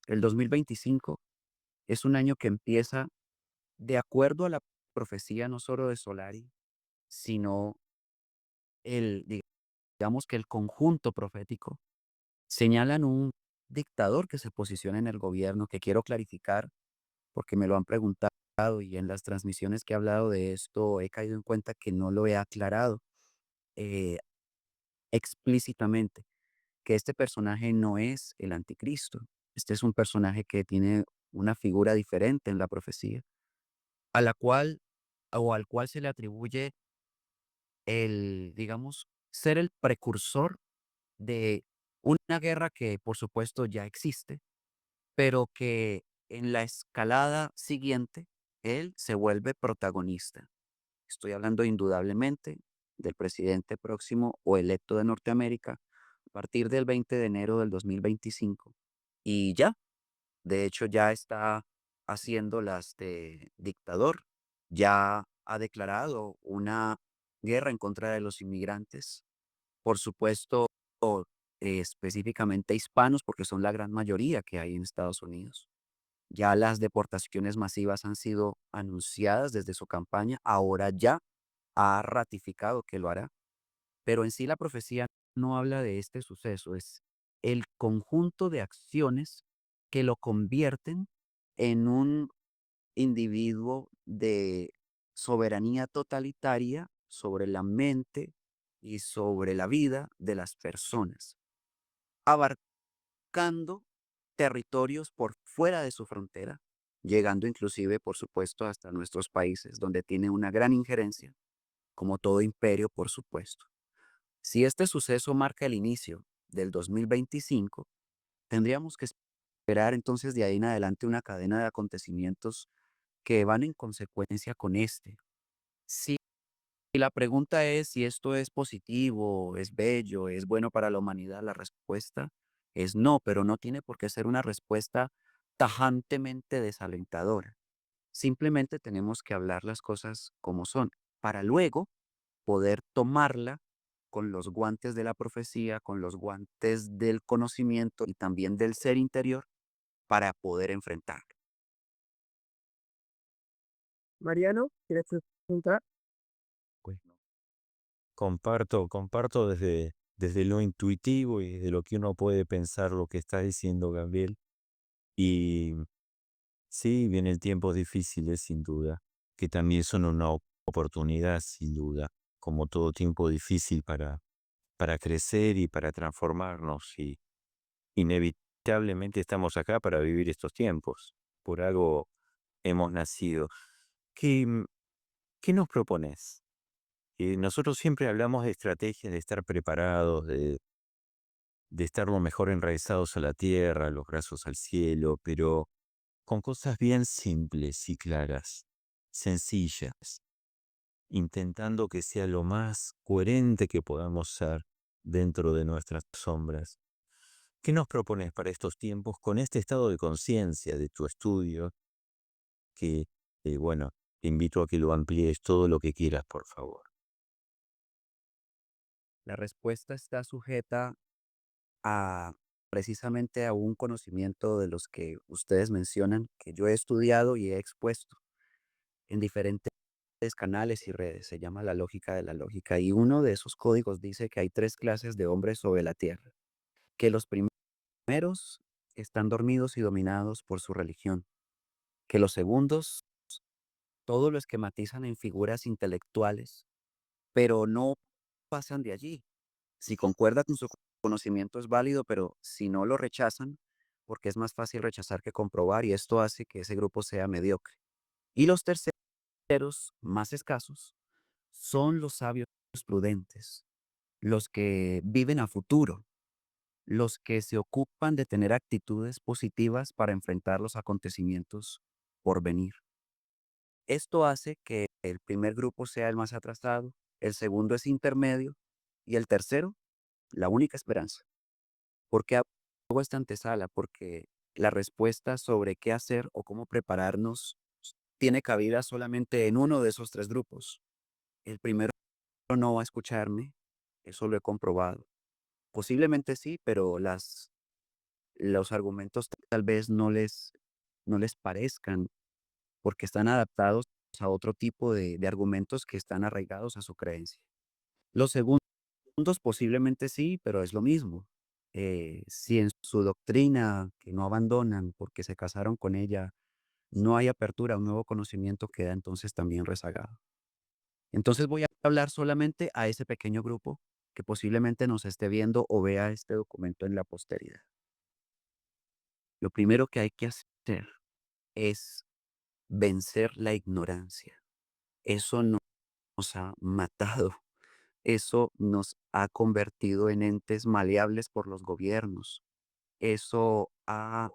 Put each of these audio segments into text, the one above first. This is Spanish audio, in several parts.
El 2025 es un año que empieza de acuerdo a la profecía no solo de Solari, sino digamos que el conjunto profético señalan un dictador que se posiciona en el gobierno, que quiero clarificar porque me lo han preguntado y en las transmisiones que he hablado de esto he caído en cuenta que no lo he aclarado eh, explícitamente, que este personaje no es el anticristo. Este es un personaje que tiene una figura diferente en la profecía, a la cual o al cual se le atribuye digamos, ser el precursor de una guerra que por supuesto ya existe, pero que en la escalada siguiente él se vuelve protagonista. Estoy hablando indudablemente del presidente próximo o electo de Norteamérica a partir del 20 de enero del 2025. Y ya, de hecho, ya está haciendo las de dictador, ya ha declarado una guerra en contra de los inmigrantes, por supuesto, específicamente hispanos, porque son la gran mayoría que hay en Estados Unidos. Ya las deportaciones masivas han sido anunciadas desde su campaña, ahora ya ha ratificado que lo hará, pero en sí la profecía no habla de este suceso, es el conjunto de acciones que lo convierten en un individuo de soberanía totalitaria sobre la mente y sobre la vida de las personas, abarcando territorios por fuera de su frontera, llegando inclusive, por supuesto, hasta nuestros países, donde tiene una gran injerencia, como todo imperio, por supuesto. Si este suceso marca el inicio del 2025, tendríamos que esperar entonces de ahí en adelante una cadena de acontecimientos que van en consecuencia con este. Si la pregunta es si esto es positivo, es bello, es bueno para la humanidad, la respuesta es no, pero no tiene por qué ser una respuesta tajantemente desalentadora. Simplemente tenemos que hablar las cosas como son, para luego poder tomarla con los guantes de la profecía, con los guantes del conocimiento y también del ser interior para poder enfrentarlo. Mariano, ¿quieres preguntar? Bueno, comparto desde lo intuitivo y desde lo que uno puede pensar lo que está diciendo Gabriel. Y sí, vienen tiempos difíciles sin duda, que también son una oportunidad sin duda, como todo tiempo difícil para crecer y para transformarnos. Y inevitablemente estamos acá para vivir estos tiempos. Por algo hemos nacido. ¿Qué, qué nos propones? Nosotros siempre hablamos de estrategias, de estar preparados, de estar lo mejor enraizados a la tierra, los brazos al cielo, pero con cosas bien simples y claras, sencillas, intentando que sea lo más coherente que podamos ser dentro de nuestras sombras. ¿Qué nos propones para estos tiempos con este estado de conciencia de tu estudio? Que, bueno, te invito a que lo amplíes todo lo que quieras, por favor. La respuesta está sujeta a precisamente a un conocimiento de los que ustedes mencionan, que yo he estudiado y he expuesto en diferentes canales y redes. Se llama la lógica de la lógica. Y uno de esos códigos dice que hay tres clases de hombres sobre la tierra, que los primeros están dormidos y dominados por su religión, que los segundos todo lo esquematizan en figuras intelectuales, pero no pasan de allí. Si concuerda con su conocimiento es válido, pero si no lo rechazan, porque es más fácil rechazar que comprobar y esto hace que ese grupo sea mediocre. Y los terceros, más escasos, son los sabios prudentes, los que viven a futuro, los que se ocupan de tener actitudes positivas para enfrentar los acontecimientos por venir. Esto hace que el primer grupo sea el más atrasado, el segundo es intermedio y el tercero, la única esperanza. ¿Por qué hago esta antesala? Porque la respuesta sobre qué hacer o cómo prepararnos tiene cabida solamente en uno de esos tres grupos. El primero no va a escucharme, eso lo he comprobado. Posiblemente sí, pero los argumentos tal vez no les parezcan porque están adaptados a otro tipo de argumentos que están arraigados a su creencia. Los segundos posiblemente sí, pero es lo mismo. Si en su doctrina, que no abandonan porque se casaron con ella, no hay apertura a un nuevo conocimiento, queda entonces también rezagado. Entonces voy a hablar solamente a ese pequeño grupo que posiblemente nos esté viendo o vea este documento en la posteridad. Lo primero que hay que hacer es vencer la ignorancia. Eso nos ha matado. Eso nos ha convertido en entes maleables por los gobiernos. Eso ha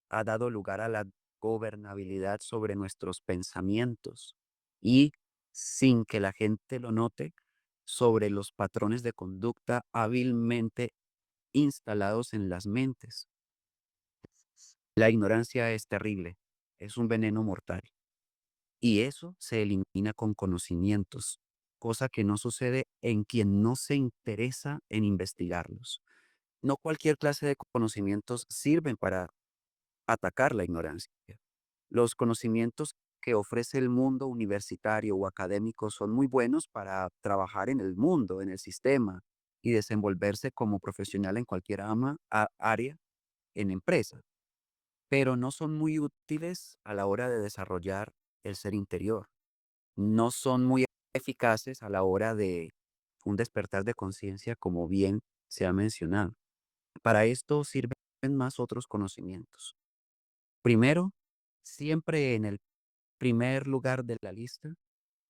dado lugar a la gobernabilidad sobre nuestros pensamientos y, sin que la gente lo note, sobre los patrones de conducta hábilmente instalados en las mentes. La ignorancia es terrible, es un veneno mortal. Y eso se elimina con conocimientos, cosa que no sucede en quien no se interesa en investigarlos. No cualquier clase de conocimientos sirven para atacar la ignorancia. Los conocimientos que ofrece el mundo universitario o académico son muy buenos para trabajar en el mundo, en el sistema y desenvolverse como profesional en cualquier área en empresa, pero no son muy útiles a la hora de desarrollar el ser interior. No son muy eficaces a la hora de un despertar de conciencia, como bien se ha mencionado. Para esto sirven más otros conocimientos. Primero, siempre en el primer lugar de la lista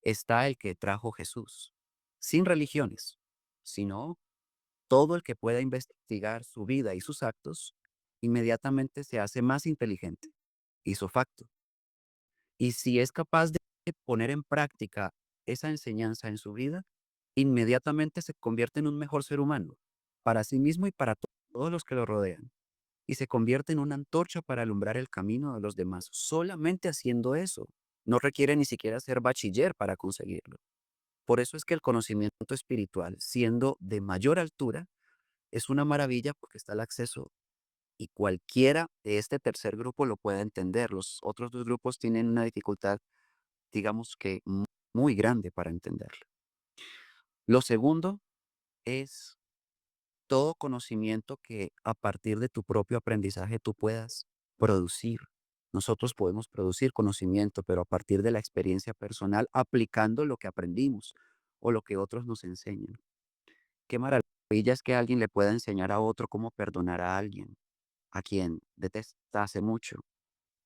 está el que trajo Jesús, sin religiones, sino todo el que pueda investigar su vida y sus actos, inmediatamente se hace más inteligente, hizo facto. Y si es capaz de poner en práctica esa enseñanza en su vida, inmediatamente se convierte en un mejor ser humano, para sí mismo y para todos los que lo rodean. Y se convierte en una antorcha para alumbrar el camino de los demás, solamente haciendo eso. No requiere ni siquiera ser bachiller para conseguirlo. Por eso es que el conocimiento espiritual, siendo de mayor altura, es una maravilla porque está al acceso y cualquiera de este tercer grupo lo puede entender. Los otros dos grupos tienen una dificultad, digamos que muy grande para entenderlo. Lo segundo es todo conocimiento que a partir de tu propio aprendizaje tú puedas producir. Nosotros podemos producir conocimiento, pero a partir de la experiencia personal, aplicando lo que aprendimos o lo que otros nos enseñan. Qué maravilla es que alguien le pueda enseñar a otro cómo perdonar a alguien, a quien detesta hace mucho.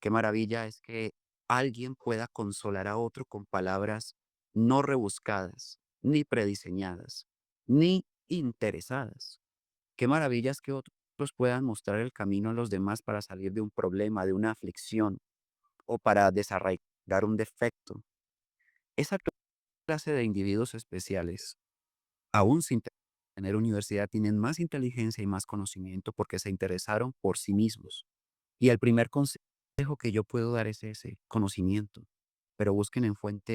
Qué maravilla es que alguien pueda consolar a otro con palabras no rebuscadas, ni prediseñadas, ni interesadas. Qué maravilla es que otros puedan mostrar el camino a los demás para salir de un problema, de una aflicción o para desarraigar un defecto. Esa clase de individuos especiales, aún sin tener universidad, tienen más inteligencia y más conocimiento porque se interesaron por sí mismos. Y el primer consejo que yo puedo dar es ese, conocimiento, pero busquen en fuentes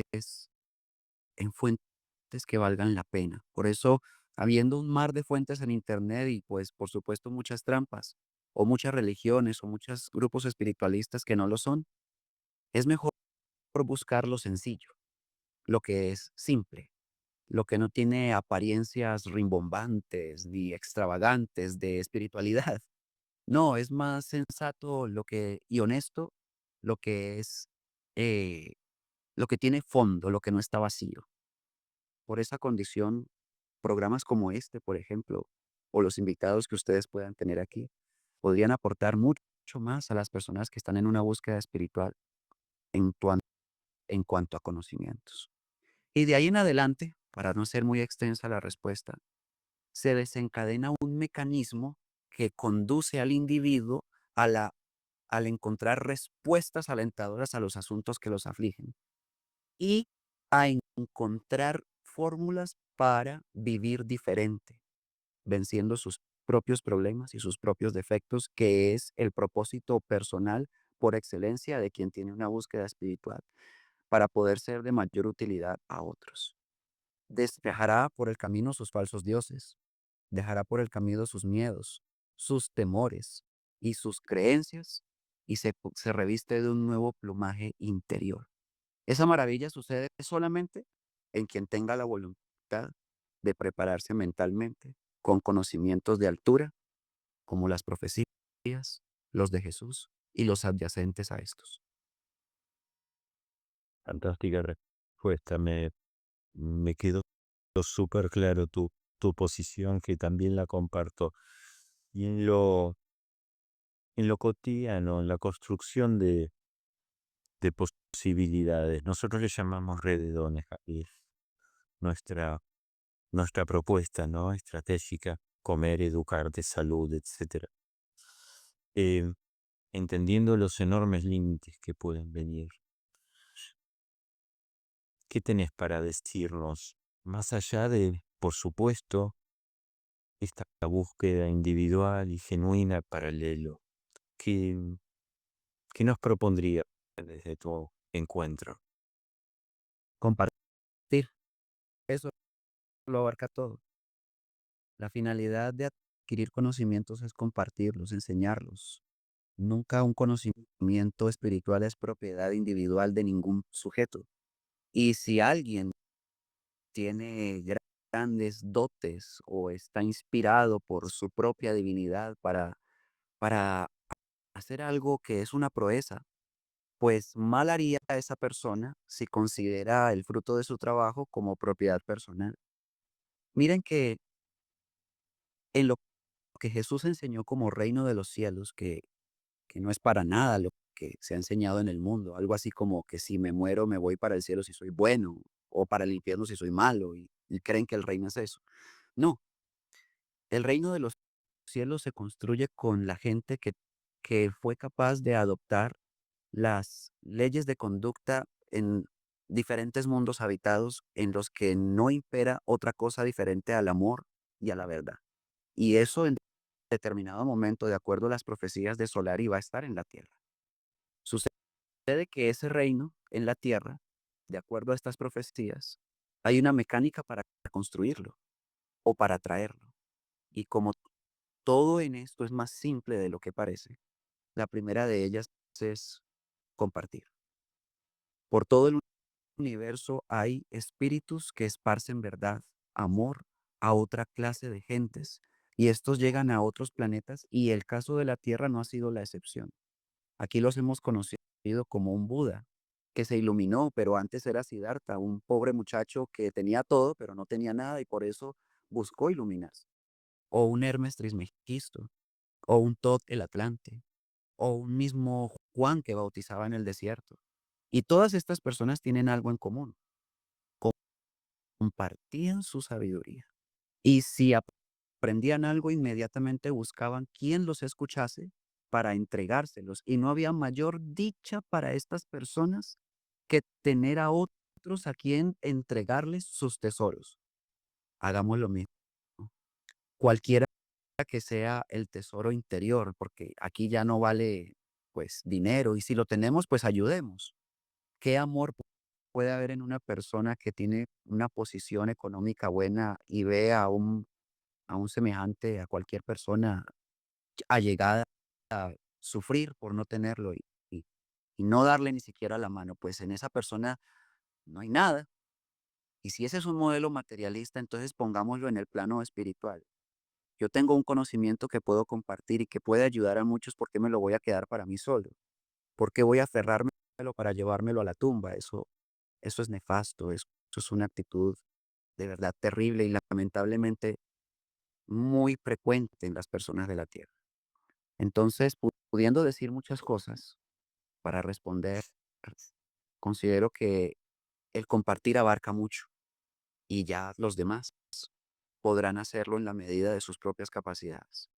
que valgan la pena. Por eso, habiendo un mar de fuentes en Internet y pues por supuesto muchas trampas, o muchas religiones, o muchos grupos espiritualistas que no lo son, es mejor buscar lo sencillo, lo que es simple, lo que no tiene apariencias rimbombantes ni extravagantes de espiritualidad. No, es más sensato y honesto lo que es, eh, lo que tiene fondo, lo que no está vacío. Por esa condición, programas como este, por ejemplo, o los invitados que ustedes puedan tener aquí, podrían aportar mucho más a las personas que están en una búsqueda espiritual en, tuan- en cuanto a conocimientos. Y de ahí en adelante, para no ser muy extensa la respuesta, se desencadena un mecanismo que conduce al individuo a al encontrar respuestas alentadoras a los asuntos que los afligen y a encontrar fórmulas para vivir diferente, venciendo sus propios problemas y sus propios defectos, que es el propósito personal por excelencia de quien tiene una búsqueda espiritual, para poder ser de mayor utilidad a otros. Despejará por el camino sus falsos dioses, dejará por el camino sus miedos, sus temores y sus creencias y se reviste de un nuevo plumaje interior. Esa maravilla sucede solamente en quien tenga la voluntad de prepararse mentalmente con conocimientos de altura, como las profecías, los de Jesús y los adyacentes a estos. Fantástica respuesta. Me quedó súper claro tu posición, que también la comparto. Y en lo cotidiano, en la construcción de posibilidades, nosotros le llamamos rededones, Javier. Nuestra, nuestra propuesta, ¿no? Estratégica, comer, educarte, salud, etcétera. Eh, Entendiendo los enormes límites que pueden venir. ¿Qué tenés para decirnos? Más allá de, por supuesto, esta búsqueda individual y genuina paralelo, ¿qué, qué nos propondría desde tu encuentro? Compartir, eso lo abarca todo. La finalidad de adquirir conocimientos es compartirlos, enseñarlos. Nunca un conocimiento espiritual es propiedad individual de ningún sujeto. Y si alguien tiene grandes dotes o está inspirado por su propia divinidad para hacer algo que es una proeza, pues mal haría a esa persona si considera el fruto de su trabajo como propiedad personal. Miren que en lo que Jesús enseñó como reino de los cielos, que no es para nada lo que se ha enseñado en el mundo, algo así como que si me muero me voy para el cielo si soy bueno o para el infierno si soy malo y creen que el reino es eso. No, el reino de los cielos se construye con la gente que fue capaz de adoptar las leyes de conducta en diferentes mundos habitados en los que no impera otra cosa diferente al amor y a la verdad. Y eso en determinado momento, de acuerdo a las profecías de Solari, va a estar en la tierra. Sucede que ese reino en la tierra, de acuerdo a estas profecías, hay una mecánica para construirlo o para traerlo. Y como todo en esto es más simple de lo que parece, la primera de ellas es compartir. Por todo el universo hay espíritus que esparcen verdad, amor a otra clase de gentes, y estos llegan a otros planetas y el caso de la Tierra no ha sido la excepción. Aquí los hemos conocido como un Buda que se iluminó, pero antes era Siddhartha, un pobre muchacho que tenía todo, pero no tenía nada y por eso buscó iluminarse. O un Hermes Trismegisto, o un Thoth el Atlante, o un mismo Juan que bautizaba en el desierto. Y todas estas personas tienen algo en común, compartían su sabiduría. Y si aprendían algo, inmediatamente buscaban quien los escuchase para entregárselos. Y no había mayor dicha para estas personas que tener a otros a quien entregarles sus tesoros. Hagamos lo mismo. Cualquiera que sea el tesoro interior, porque aquí ya no vale pues dinero y si lo tenemos, pues ayudemos. ¿Qué amor puede haber en una persona que tiene una posición económica buena y ve a un semejante, a cualquier persona allegada a sufrir por no tenerlo y, y no darle ni siquiera la mano? Pues en esa persona no hay nada. Y si ese es un modelo materialista, entonces pongámoslo en el plano espiritual. Yo tengo un conocimiento que puedo compartir y que puede ayudar a muchos, ¿por qué me lo voy a quedar para mí solo? ¿Por qué voy a aferrármelo para llevármelo a la tumba? Eso es nefasto, eso es una actitud de verdad terrible y lamentablemente muy frecuente en las personas de la Tierra. Entonces, pudiendo decir muchas cosas para responder, considero que el compartir abarca mucho y ya los demás podrán hacerlo en la medida de sus propias capacidades.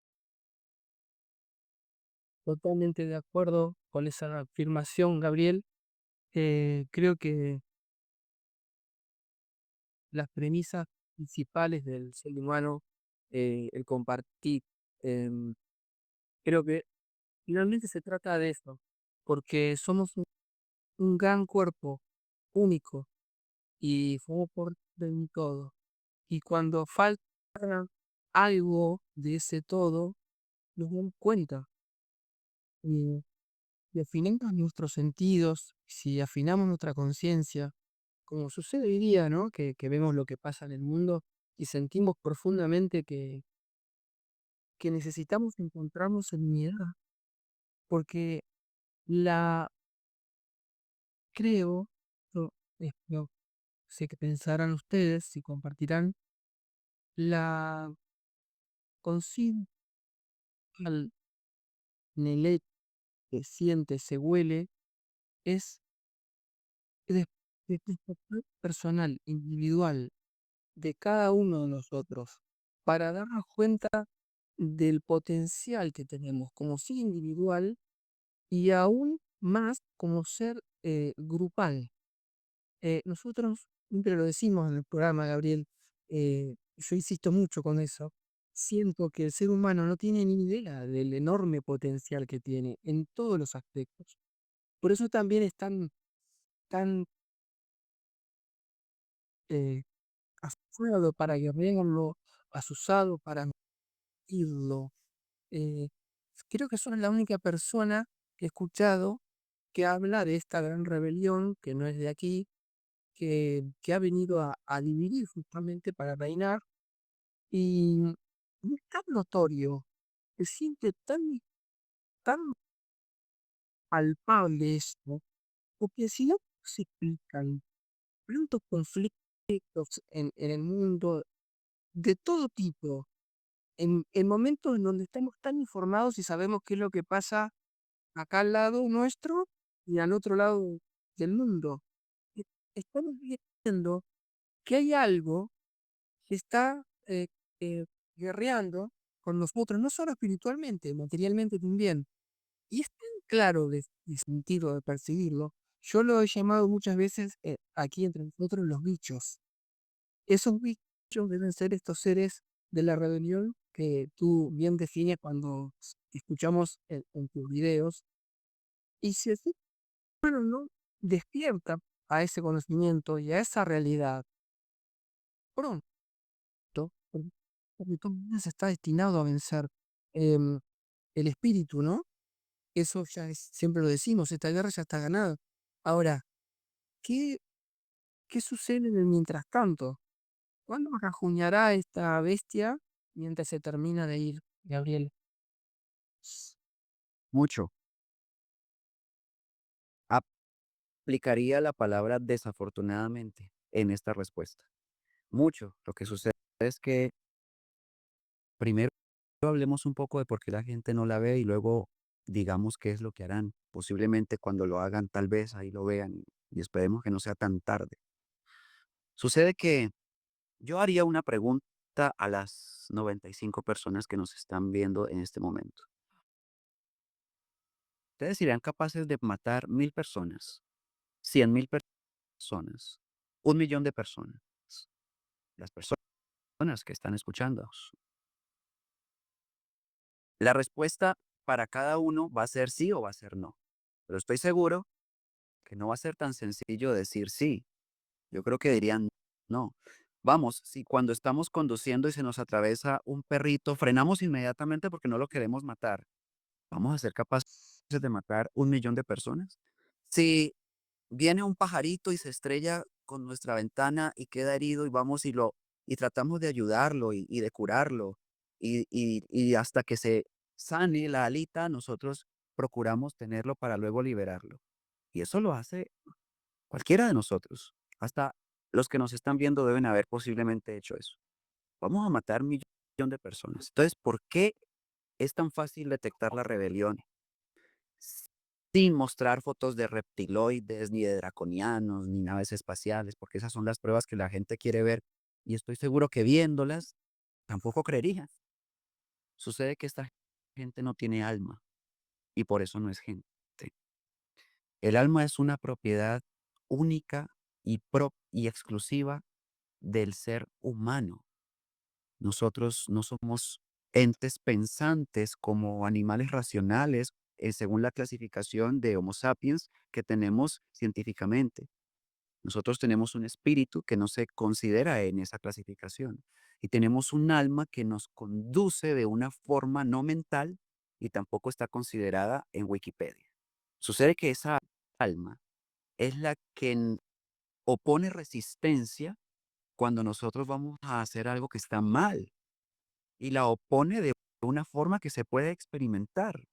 Totalmente de acuerdo con esa afirmación, Gabriel. Creo que las premisas principales del ser humano, el compartir, em, creo que finalmente se trata de eso, porque somos un gran cuerpo único y somos parte de un todo. Y cuando falta algo de ese todo, nos damos cuenta. si afinamos nuestros sentidos, si afinamos nuestra conciencia, como sucede hoy día, ¿no? Que vemos lo que pasa en el mundo y sentimos profundamente que necesitamos encontrarnos en unidad, porque la creo, yo yo sé que pensarán ustedes, si compartirán, la conciencia en el hecho que siente, se huele, es de, de despertar personal, individual, de cada uno de nosotros, para darnos cuenta del potencial que tenemos como ser individual y aún más como ser grupal. Nosotros siempre lo decimos en el programa, Gabriel, yo insisto mucho con eso. Siento que el ser humano no tiene ni idea del enorme potencial que tiene en todos los aspectos. Por eso también es tan eh, afuerado para guerrearlo, asusado para irlo. Eh, Creo que soy la única persona que he escuchado que habla de esta gran rebelión que no es de aquí, que ha venido a dividir justamente para reinar. Y es tan notorio, se siente tan palpable esto, porque si no se explican tantos conflictos en el mundo de todo tipo, en momentos en donde estamos tan informados y sabemos qué es lo que pasa acá al lado nuestro y al otro lado del mundo. E- Estamos viendo que hay algo que está guerreando con nosotros, no solo espiritualmente, materialmente también. Y es tan claro de sentirlo, de percibirlo. Yo lo he llamado muchas veces aquí entre nosotros los bichos. Esos bichos deben ser estos seres de la rebelión que tú bien defines cuando escuchamos en tus videos. Y si así, bueno, no despierta a ese conocimiento y a esa realidad pronto, porque porque todo el mundo se está destinado a vencer. em, el espíritu, ¿no? Eso ya siempre lo decimos, esta guerra ya está ganada. Ahora, ¿qué, qué sucede en el mientras tanto? ¿Cuándo rajuñará esta bestia mientras se termina de ir, Gabriel? Mucho. Aplicaría la palabra desafortunadamente en esta respuesta. Mucho. Lo que sucede es que primero hablemos un poco de por qué la gente no la ve y luego digamos qué es lo que harán. Posiblemente cuando lo hagan, tal vez ahí lo vean y esperemos que no sea tan tarde. Sucede que yo haría una pregunta a las 95 personas que nos están viendo en este momento. ¿Ustedes serían capaces de matar 1000 personas, 100.000 personas, 1 millón de personas? Las personas que están escuchando. La respuesta para cada uno va a ser sí o va a ser no. Pero estoy seguro que no va a ser tan sencillo decir sí. Yo creo que dirían no. Vamos, si cuando estamos conduciendo y se nos atraviesa un perrito, frenamos inmediatamente porque no lo queremos matar. ¿Vamos a ser capaces de matar 1 millón de personas? Si viene un pajarito y se estrella con nuestra ventana y queda herido y vamos y tratamos de ayudarlo y de curarlo y hasta que se sane la alita, nosotros procuramos tenerlo para luego liberarlo. Y eso lo hace cualquiera de nosotros. Hasta los que nos están viendo deben haber posiblemente hecho eso. Vamos a matar 1 millón de personas. Entonces, ¿por qué es tan fácil detectar la rebelión sin mostrar fotos de reptiloides, ni de draconianos, ni naves espaciales? Porque esas son las pruebas que la gente quiere ver y estoy seguro que viéndolas tampoco creería. Sucede que esta gente no tiene alma y por eso no es gente. El alma es una propiedad única y exclusiva del ser humano. Nosotros no somos entes pensantes como animales racionales, según la clasificación de Homo sapiens que tenemos científicamente. Nosotros tenemos un espíritu que no se considera en esa clasificación y tenemos un alma que nos conduce de una forma no mental y tampoco está considerada en Wikipedia. Sucede que esa alma es la que opone resistencia cuando nosotros vamos a hacer algo que está mal y la opone de una forma que se puede experimentar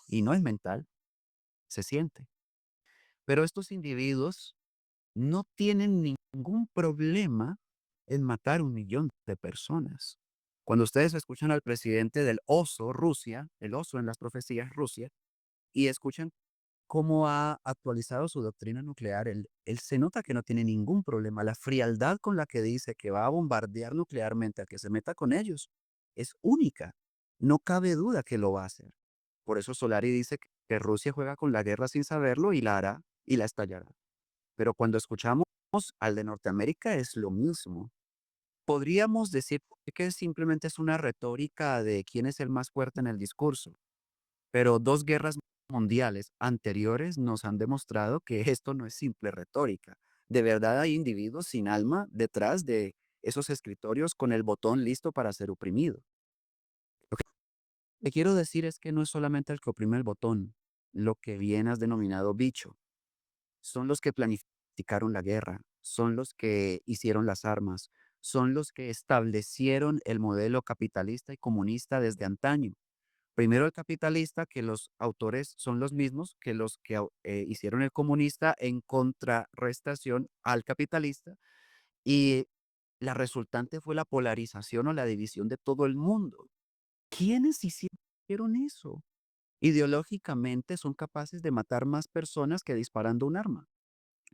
y no es mental, se siente. Pero estos individuos no tienen ningún problema en matar 1 millón de personas. Cuando ustedes escuchan al presidente del oso, Rusia, el oso en las profecías, Rusia, y escuchan cómo ha actualizado su doctrina nuclear, él se nota que no tiene ningún problema. La frialdad con la que dice que va a bombardear nuclearmente a que se meta con ellos es única. No cabe duda que lo va a hacer. Por eso Solari dice que Rusia juega con la guerra sin saberlo y la hará y la estallará. Pero cuando escuchamos al de Norteamérica es lo mismo. Podríamos decir que simplemente es una retórica de quién es el más fuerte en el discurso, pero 2 guerras mundiales anteriores nos han demostrado que esto no es simple retórica. De verdad hay individuos sin alma detrás de esos escritorios con el botón listo para ser oprimido. Lo que quiero decir es que no es solamente el que oprime el botón, lo que bien has denominado bicho. Son los que planificaron la guerra, son los que hicieron las armas, son los que establecieron el modelo capitalista y comunista desde antaño. Primero el capitalista, que los autores son los mismos que los que hicieron el comunista en contrarrestación al capitalista, y la resultante fue la polarización o la división de todo el mundo. ¿Quiénes hicieron eso? Ideológicamente son capaces de matar más personas que disparando un arma.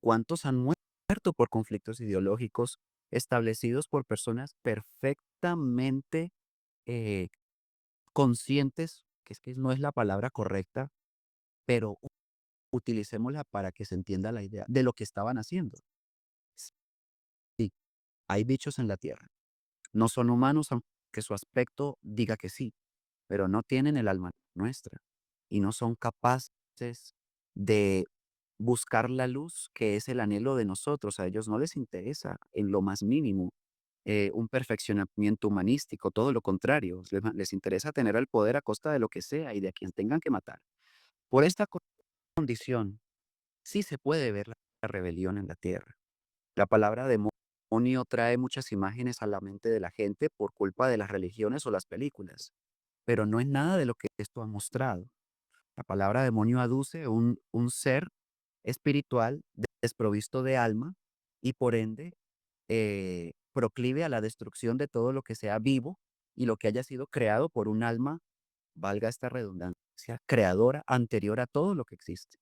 ¿Cuántos han muerto por conflictos ideológicos establecidos por personas perfectamente eh, conscientes, que es que no es la palabra correcta, pero utilicémosla para que se entienda la idea de lo que estaban haciendo? Sí, hay bichos en la tierra. No son humanos, aunque su aspecto diga que sí, pero no tienen el alma nuestra y no son capaces de buscar la luz, que es el anhelo de nosotros. A ellos no les interesa en lo más mínimo un perfeccionamiento humanístico, todo lo contrario, les interesa tener el poder a costa de lo que sea y de a quien tengan que matar. Por esta condición, sí se puede ver la rebelión en la tierra. La palabra demonio trae muchas imágenes a la mente de la gente por culpa de las religiones o las películas, pero no es nada de lo que esto ha mostrado. La palabra demonio aduce un ser espiritual desprovisto de alma y por ende proclive a la destrucción de todo lo que sea vivo y lo que haya sido creado por un alma, valga esta redundancia, creadora anterior a todo lo que existe.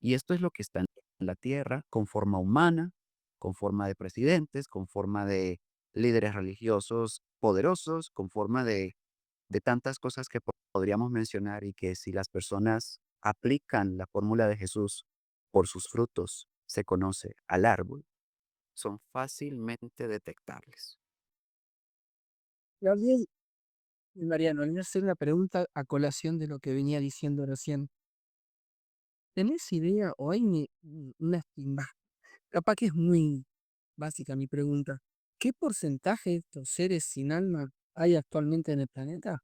Y esto es lo que está en la tierra con forma humana, con forma de presidentes, con forma de líderes religiosos poderosos, con forma de tantas cosas que podríamos mencionar y que si las personas aplican la fórmula de Jesús, por sus frutos se conoce al árbol, son fácilmente detectables. Gabriel y Mariano, le voy a hacer una pregunta a colación de lo que venía diciendo recién. ¿Tenés idea o hay una estima? Capaz que es muy básica mi pregunta. ¿Qué porcentaje de estos seres sin alma hay actualmente en el planeta?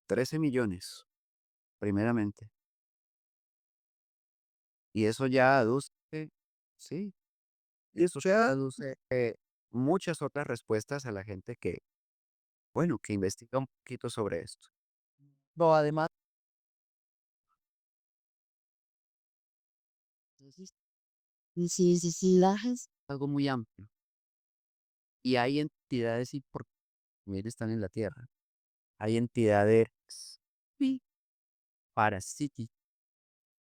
13 millones, primeramente. Y eso ya aduce, sí, y eso ya aduce muchas otras respuestas a la gente que, bueno, que investiga un poquito sobre esto. No, además, es algo muy amplio. Y hay entidades y por también están en la Tierra. Hay entidades sí, parasíticas.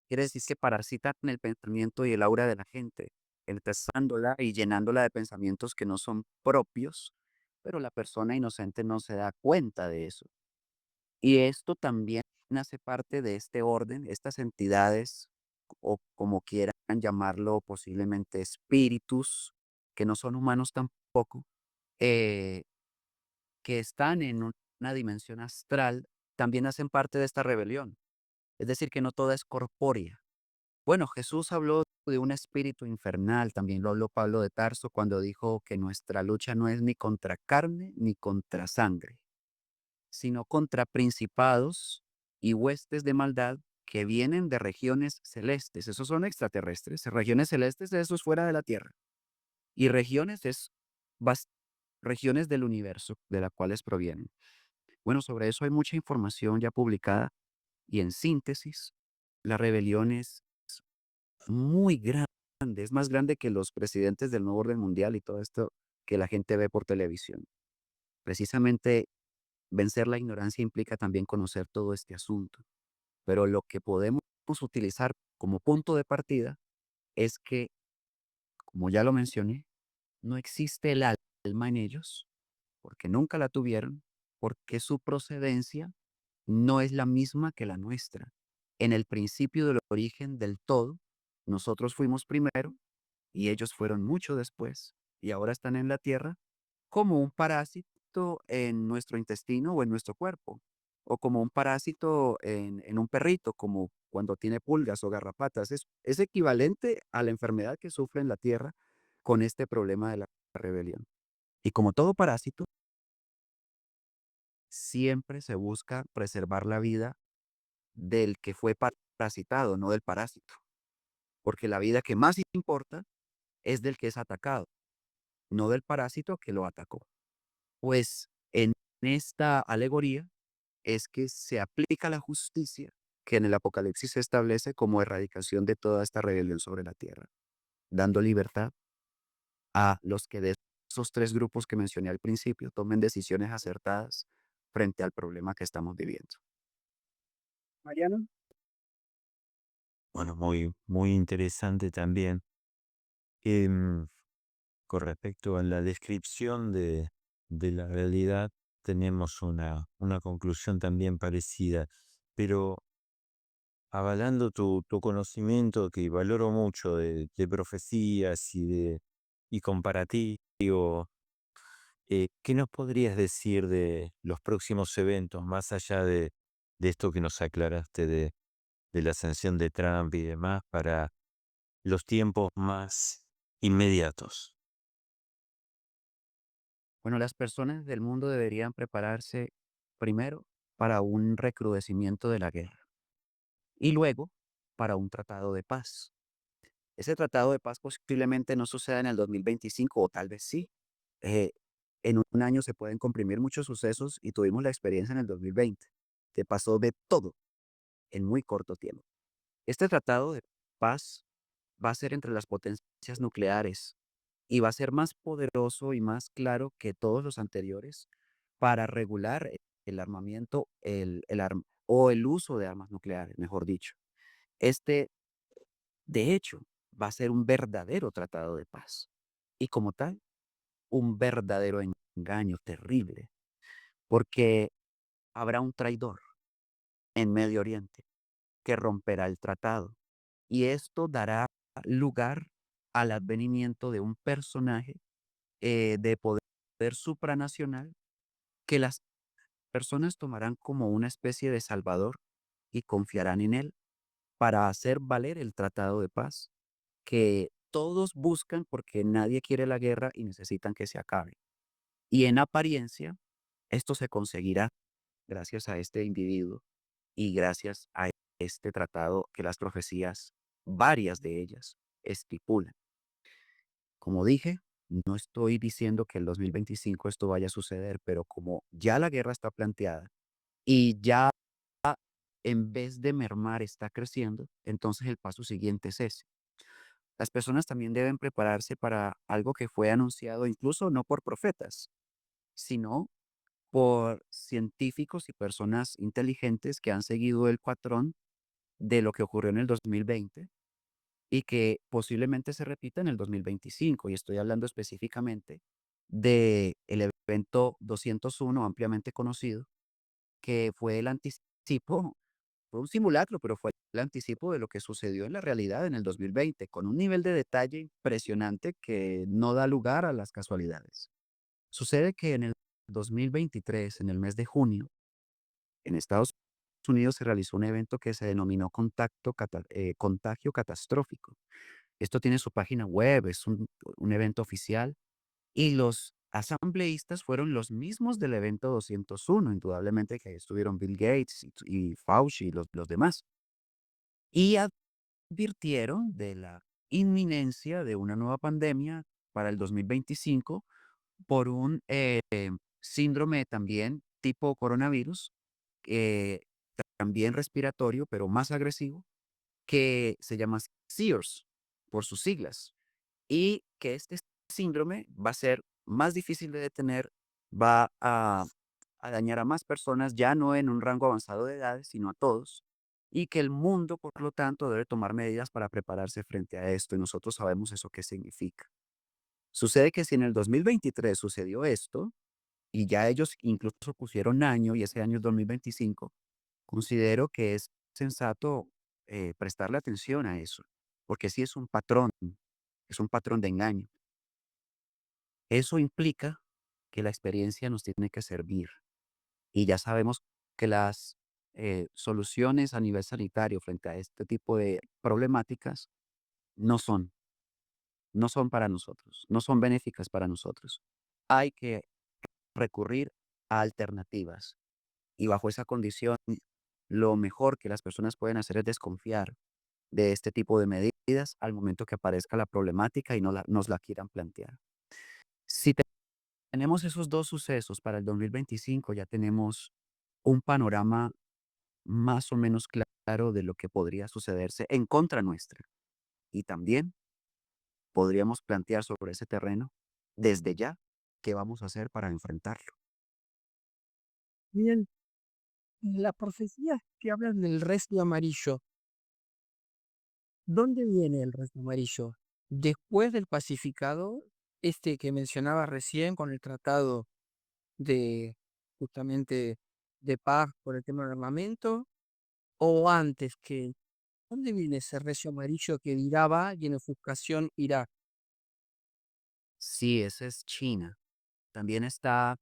Quiere decir que parasitan el pensamiento y el aura de la gente, empezándola y llenándola de pensamientos que no son propios, pero la persona inocente no se da cuenta de eso. Y esto también hace parte de este orden, estas entidades, o como quieran llamarlo, posiblemente espíritus, que no son humanos tampoco, eh, que están en una dimensión astral, también hacen parte de esta rebelión. Es decir, que no toda es corpórea. Bueno, Jesús habló de un espíritu infernal, también lo habló Pablo de Tarso cuando dijo que nuestra lucha no es ni contra carne ni contra sangre, sino contra principados y huestes de maldad que vienen de regiones celestes. Esos son extraterrestres. Regiones celestes, eso es fuera de la Tierra. Y regiones es bas- regiones del universo de las cuales provienen. Bueno, sobre eso hay mucha información ya publicada y en síntesis, la rebelión es muy grande, es más grande que los presidentes del nuevo orden mundial y todo esto que la gente ve por televisión. Precisamente vencer la ignorancia implica también conocer todo este asunto, pero lo que podemos utilizar como punto de partida es que, como ya lo mencioné, no existe el alma en ellos, porque nunca la tuvieron, porque su procedencia no es la misma que la nuestra. En el principio del origen del todo, nosotros fuimos primero y ellos fueron mucho después y ahora están en la tierra como un parásito en nuestro intestino o en nuestro cuerpo, o como un parásito en un perrito, como cuando tiene pulgas o garrapatas. Es equivalente a la enfermedad que sufre en la tierra con este problema de la rebelión. Y como todo parásito, siempre se busca preservar la vida del que fue parasitado, no del parásito, porque la vida que más importa es del que es atacado, no del parásito que lo atacó. Pues en esta alegoría es que se aplica la justicia que en el Apocalipsis se establece como erradicación de toda esta rebelión sobre la tierra, dando libertad a los que de esos tres grupos que mencioné al principio tomen decisiones acertadas frente al problema que estamos viviendo. Mariano. Bueno, muy, muy interesante también. Em, con respecto a la descripción de la realidad, tenemos una conclusión también parecida, pero avalando tu conocimiento que valoro mucho de profecías y comparativo, ¿qué nos podrías decir de los próximos eventos, más allá de esto que nos aclaraste de la ascensión de Trump y demás, para los tiempos más inmediatos? Bueno, las personas del mundo deberían prepararse primero para un recrudecimiento de la guerra y luego para un tratado de paz. Ese tratado de paz posiblemente no suceda en el 2025 o tal vez sí. Eh, en un año se pueden comprimir muchos sucesos y tuvimos la experiencia en el 2020. Te pasó de todo en muy corto tiempo. Este tratado de paz va a ser entre las potencias nucleares y va a ser más poderoso y más claro que todos los anteriores para regular el armamiento o el uso de armas nucleares, mejor dicho. Este, de hecho, va a ser un verdadero tratado de paz y como tal, un verdadero engaño terrible, porque habrá un traidor en Medio Oriente que romperá el tratado y esto dará lugar al advenimiento de un personaje de poder supranacional que las personas tomarán como una especie de salvador y confiarán en él para hacer valer el tratado de paz que todos buscan porque nadie quiere la guerra y necesitan que se acabe. Y en apariencia, esto se conseguirá gracias a este individuo y gracias a este tratado que las profecías, varias de ellas, estipulan. Como dije, no estoy diciendo que el 2025 esto vaya a suceder, pero como ya la guerra está planteada y ya en vez de mermar está creciendo, entonces el paso siguiente es ese. Las personas también deben prepararse para algo que fue anunciado incluso no por profetas, sino por científicos y personas inteligentes que han seguido el patrón de lo que ocurrió en el 2020 y que posiblemente se repita en el 2025. Y estoy hablando específicamente del evento 201, ampliamente conocido, que fue el anticipo, fue un simulacro, pero fue el anticipo de lo que sucedió en la realidad en el 2020, con un nivel de detalle impresionante que no da lugar a las casualidades. Sucede que en el 2023, en el mes de junio, en Estados Unidos se realizó un evento que se denominó contagio catastrófico. Esto tiene su página web, es un evento oficial y los asambleístas fueron los mismos del evento 201, indudablemente que ahí estuvieron Bill Gates y Fauci y los demás. Y advirtieron de la inminencia de una nueva pandemia para el 2025 por un síndrome también tipo coronavirus, eh, también respiratorio, pero más agresivo, que se llama SEARS por sus siglas, y que este síndrome va a ser más difícil de detener, va a dañar a más personas, ya no en un rango avanzado de edades, sino a todos, y que el mundo, por lo tanto, debe tomar medidas para prepararse frente a esto, y nosotros sabemos eso qué significa. Sucede que si en el 2023 sucedió esto, y ya ellos incluso pusieron año, y ese año es 2025, considero que es sensato prestarle atención a eso, porque sí es un patrón de engaño. Eso implica que la experiencia nos tiene que servir y ya sabemos que las soluciones a nivel sanitario frente a este tipo de problemáticas no son, no son para nosotros, no son benéficas para nosotros. Hay que recurrir a alternativas y bajo esa condición, lo mejor que las personas pueden hacer es desconfiar de este tipo de medidas al momento que aparezca la problemática y nos la quieran plantear. Si tenemos esos dos sucesos para el 2025, ya tenemos un panorama más o menos claro de lo que podría sucederse en contra nuestra. Y también podríamos plantear sobre ese terreno, desde ya, qué vamos a hacer para enfrentarlo. Bien, las profecías que hablan del resto amarillo, ¿dónde viene el resto amarillo? Después del pacificado, este que mencionaba recién con el tratado de justamente de paz por el tema del armamento, o antes que, ¿dónde viene ese recio amarillo que dirá va y en ofuscación irá? Sí, ese es China. También está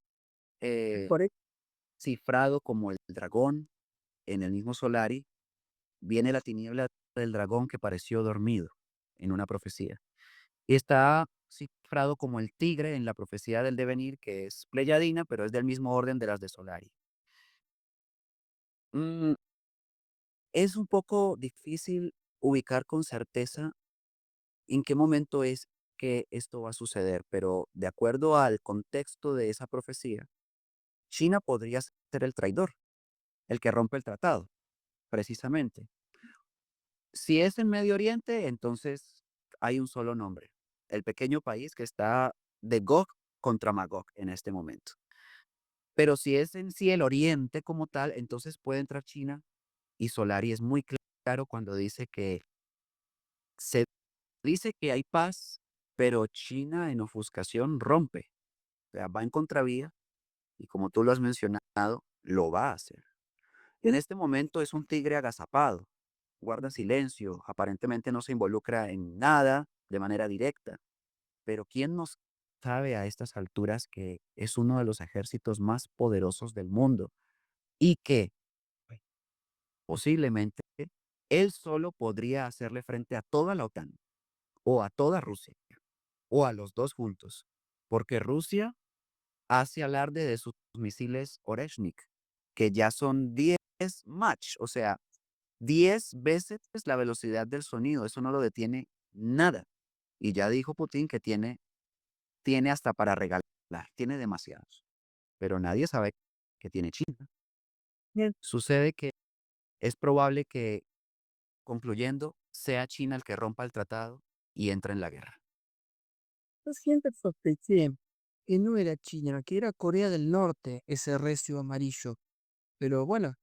Es eh, correcto. cifrado como el dragón en el mismo Solari. Viene la tiniebla del dragón que pareció dormido en una profecía. Y está cifrado como el tigre en la profecía del devenir, que es pleyadina, pero es del mismo orden de las de Solari. Mm, es un poco difícil ubicar con certeza en qué momento es que esto va a suceder, pero de acuerdo al contexto de esa profecía, China podría ser el traidor, el que rompe el tratado, precisamente. Si es en Medio Oriente, entonces hay un solo nombre, el pequeño país que está de Gog contra Magog en este momento. Pero si es en sí el Oriente como tal, entonces puede entrar China y Solari es muy claro cuando dice que se dice que hay paz, pero China en ofuscación rompe, o sea, va en contravía y como tú lo has mencionado, lo va a hacer. En este momento es un tigre agazapado, guarda silencio, aparentemente no se involucra en nada de manera directa, pero ¿quién nos sabe a estas alturas que es uno de los ejércitos más poderosos del mundo y que posiblemente él solo podría hacerle frente a toda la OTAN o a toda Rusia o a los dos juntos? Porque Rusia hace alarde de sus misiles Oreshnik, que ya son 10 Mach, o sea, 10 veces la velocidad del sonido. Eso no lo detiene nada. Y ya dijo Putin que tiene hasta para regalar, tiene demasiados. Pero nadie sabe que tiene China. Bien, Sucede que es probable que, concluyendo, sea China el que rompa el tratado y entre en la guerra. yo siempre sospeché que no era China, que era Corea del Norte ese recio amarillo. Pero bueno,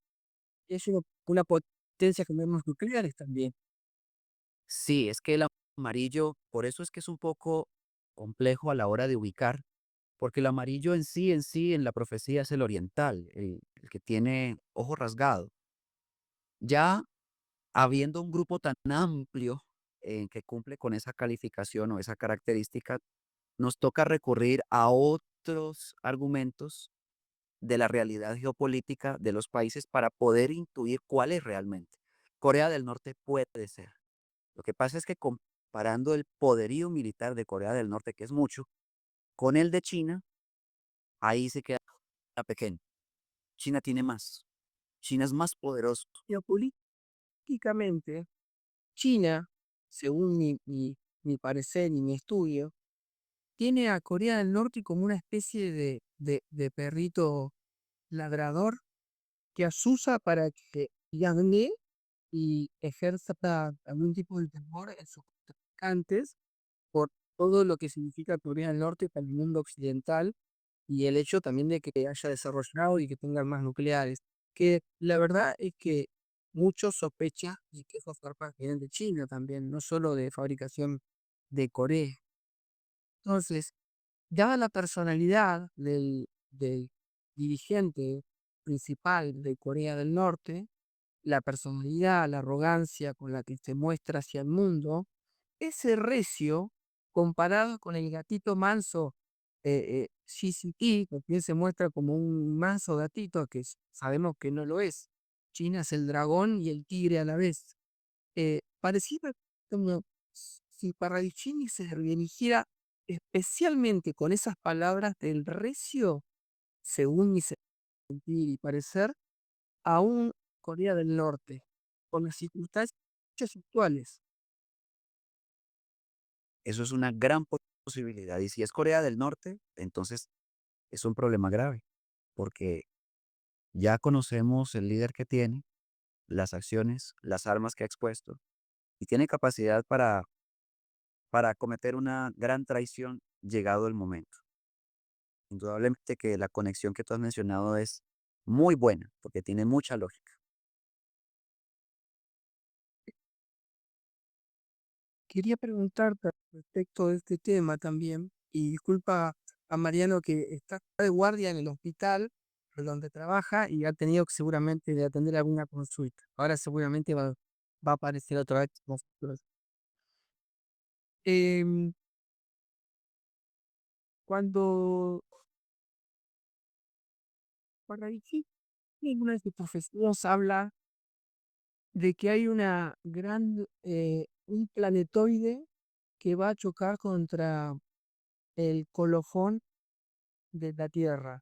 es una potencia con armas nucleares también. Sí, es que el amarillo, por eso es que es un poco complejo a la hora de ubicar, porque el amarillo en sí, en la profecía es el oriental, el que tiene ojo rasgado. Ya habiendo un grupo tan amplio que cumple con esa calificación o esa característica, nos toca recurrir a otros argumentos de la realidad geopolítica de los países para poder intuir cuál es realmente. Corea del Norte puede ser. Lo que pasa es que comparando el poderío militar de Corea del Norte, que es mucho, con el de China, ahí se queda pequeño. China tiene más. China es más poderoso. Geopolíticamente, China, según mi parecer y mi estudio, tiene a Corea del Norte como una especie de perrito ladrador que asusa para que llame y ejerza algún tipo de temor en sus contrincantes por todo lo que significa Corea del Norte para el mundo occidental y el hecho también de que haya desarrollado y que tengan más nucleares. Que la verdad es que muchos sospechan de que esos armas vienen de China también, no solo de fabricación de Corea. Entonces, dada la personalidad del dirigente principal de Corea del Norte, la personalidad, la arrogancia con la que se muestra hacia el mundo, ese recio, comparado con el gatito manso Xi Jinping, que también se muestra como un manso gatito, que sabemos que no lo es. China es el dragón y el tigre a la vez. Pareciera como si Parravicini se dirigiera especialmente con esas palabras del recio, según mi sentir y parecer, a un Corea del Norte, con las circunstancias actuales. Eso es una gran posibilidad. Y si es Corea del Norte, entonces es un problema grave, porque ya conocemos el líder que tiene, las acciones, las armas que ha expuesto, y tiene capacidad para cometer una gran traición llegado el momento. Indudablemente que la conexión que tú has mencionado es muy buena, porque tiene mucha lógica. Quería preguntarte respecto de este tema también, y disculpa a Mariano que está de guardia en el hospital donde trabaja y ha tenido que seguramente de atender alguna consulta. Ahora seguramente va a aparecer otra vez. Em, cuando Parravicini en una de sus profecías habla de que hay un planetoide que va a chocar contra el colofón de la Tierra.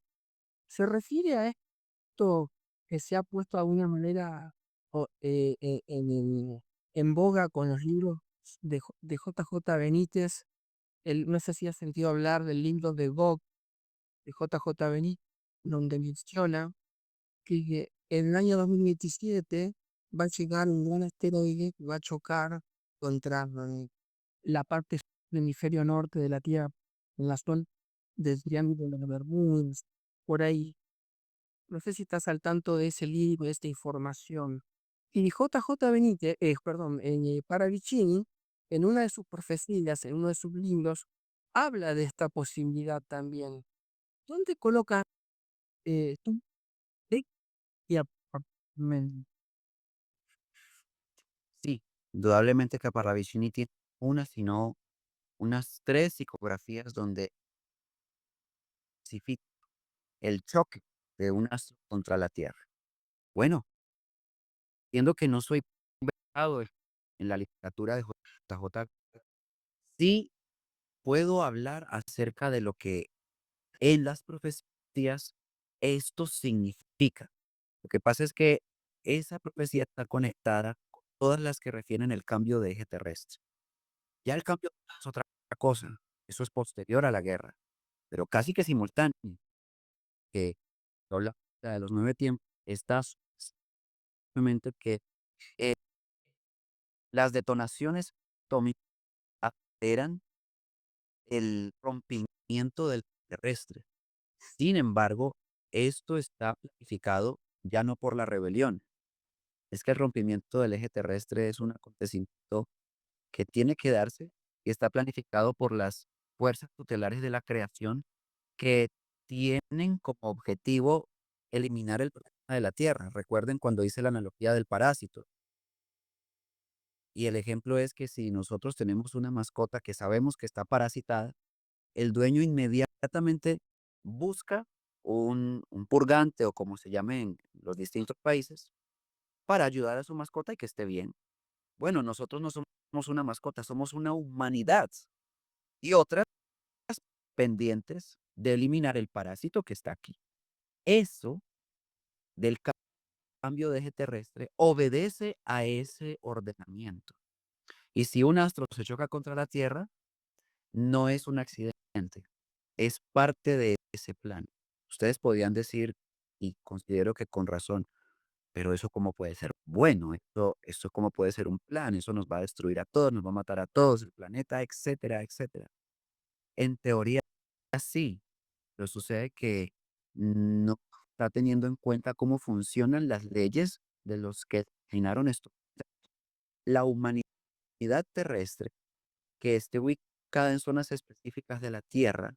¿Se refiere a esto que se ha puesto de alguna manera en boga con los libros de JJ Benítez? No sé si ha sentido hablar del libro de Gog de JJ Benítez, donde menciona que en el año 2027 va a llegar un gran asteroide que va a chocar contra la parte del hemisferio norte de la Tierra, en la zona del Triángulo de las Bermudas, por ahí. No sé si estás al tanto de ese libro, de esta información. Y JJ Benítez, perdón, Paravicini, en una de sus profecías, en uno de sus libros, habla de esta posibilidad también. ¿Dónde coloca tú y Sí, indudablemente que Parravicini tiene una, sino unas tres psicografías donde especifica el choque de un astro contra la Tierra. Bueno, siendo que no soy versado en la literatura de JJ, sí puedo hablar acerca de lo que en las profecías esto significa. Lo que pasa es que esa profecía está conectada con todas las que refieren el cambio de eje terrestre. Ya el cambio es otra cosa, eso es posterior a la guerra, pero casi que simultáneo, que habla de los 9 tiempos, está simplemente que eh, las detonaciones atómicas alteran el rompimiento del terrestre. Sin embargo, esto está planificado ya no por la rebelión. Es que el rompimiento del eje terrestre es un acontecimiento que tiene que darse y está planificado por las fuerzas tutelares de la creación que tienen como objetivo eliminar el problema de la Tierra. Recuerden cuando hice la analogía del parásito. Y el ejemplo es que si nosotros tenemos una mascota que sabemos que está parasitada, el dueño inmediatamente busca un purgante o como se llame en los distintos países para ayudar a su mascota y que esté bien. Bueno, nosotros no somos una mascota, somos una humanidad y otras pendientes de eliminar el parásito que está aquí. Eso del cambio de eje terrestre obedece a ese ordenamiento. Y si un astro se choca contra la Tierra, no es un accidente, es parte de ese plan. Ustedes podían decir, y considero que con razón, pero eso cómo puede ser bueno, eso cómo puede ser un plan, eso nos va a destruir a todos, nos va a matar a todos, el planeta, etcétera, etcétera. En teoría sí, pero sucede que no está teniendo en cuenta cómo funcionan las leyes de los que designaron esto. La humanidad terrestre que esté ubicada en zonas específicas de la Tierra,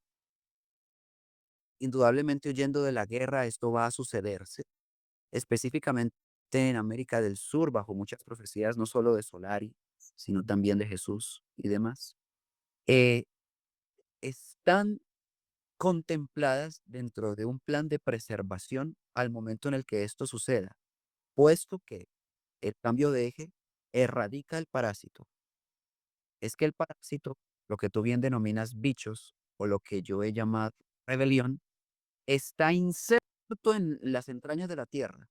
indudablemente huyendo de la guerra, esto va a sucederse, específicamente en América del Sur, bajo muchas profecías, no solo de Solari, sino también de Jesús y demás, eh, están contempladas dentro de un plan de preservación al momento en el que esto suceda, puesto que el cambio de eje erradica el parásito. Es que el parásito, lo que tú bien denominas bichos, o lo que yo he llamado rebelión, está inserto en las entrañas de la Tierra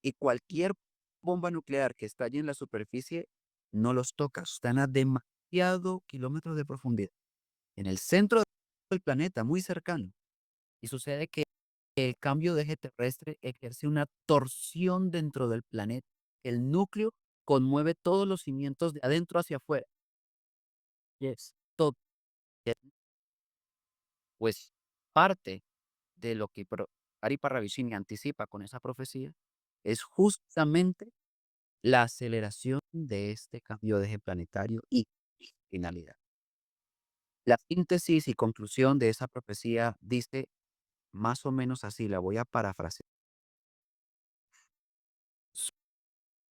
y cualquier bomba nuclear que estalle en la superficie no los toca, están a demasiado kilómetros de profundidad, en el centro del planeta, muy cercano. Y sucede que el cambio de eje terrestre ejerce una torsión dentro del planeta. El núcleo conmueve todos los cimientos de adentro hacia afuera. Yes. Todo. Pues parte de lo que Ari Parravicini anticipa con esa profecía es justamente la aceleración de este cambio de eje planetario y finalidad. La síntesis y conclusión de esa profecía dice más o menos así, la voy a parafrasear.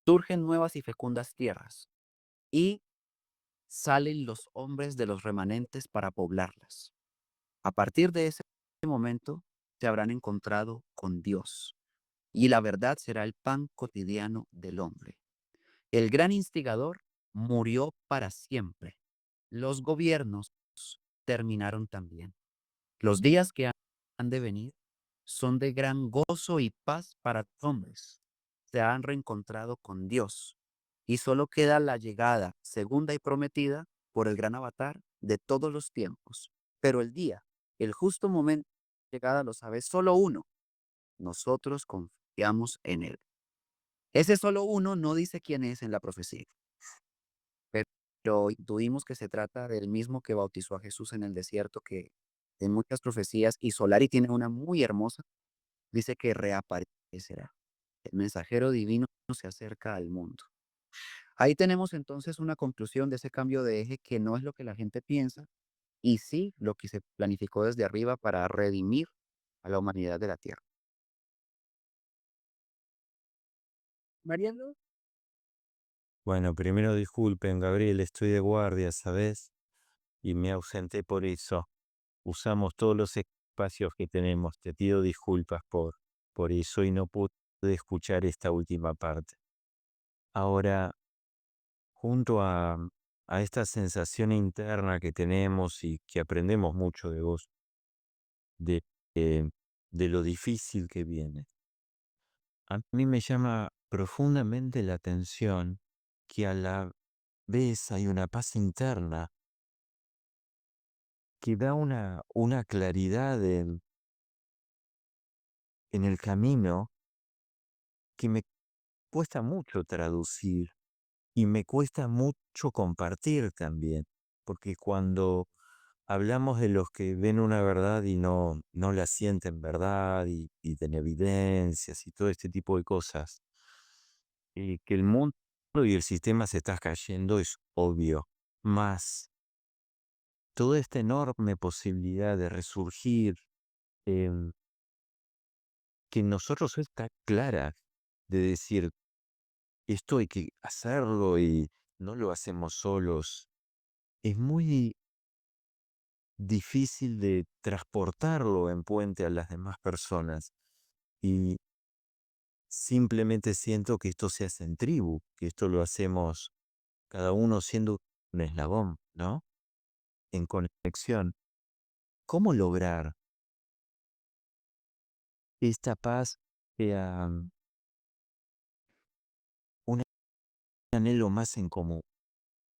Surgen nuevas y fecundas tierras y salen los hombres de los remanentes para poblarlas. A partir de ese momento se habrán encontrado con Dios y la verdad será el pan cotidiano del hombre. El gran instigador murió para siempre. Los gobiernos terminaron también. Los días que han de venir son de gran gozo y paz para los hombres. Se han reencontrado con Dios y solo queda la llegada segunda y prometida por el gran avatar de todos los tiempos. Pero el día, el justo momento de llegada lo sabe solo uno. Nosotros confiamos en él. Ese solo uno no dice quién es en la profecía, pero intuimos que se trata del mismo que bautizó a Jesús en el desierto, que en muchas profecías, y Solari tiene una muy hermosa, dice que reaparecerá. El mensajero divino se acerca al mundo. Ahí tenemos entonces una conclusión de ese cambio de eje que no es lo que la gente piensa, y sí lo que se planificó desde arriba para redimir a la humanidad de la Tierra. Mariano, Bueno, primero disculpen, Gabriel, estoy de guardia, ¿sabes? Y me ausenté por eso. Usamos todos los espacios que tenemos. Te pido disculpas por eso y no pude escuchar esta última parte. Ahora, junto a esta sensación interna que tenemos y que aprendemos mucho de vos, de, eh, de lo difícil que viene, a mí me llama profundamente la atención que a la vez hay una paz interna que da una claridad en el camino que me cuesta mucho traducir y me cuesta mucho compartir también, porque cuando hablamos de los que ven una verdad y no la sienten verdad y de evidencias y todo este tipo de cosas, que el mundo y el sistema se está cayendo es obvio, más toda esta enorme posibilidad de resurgir, em, que en nosotros está clara, de decir, esto hay que hacerlo y no lo hacemos solos. Es muy difícil de transportarlo en puente a las demás personas. Y simplemente siento que esto se hace en tribu, que esto lo hacemos cada uno siendo un eslabón, ¿no? En conexión. ¿Cómo lograr esta paz sea un anhelo más en común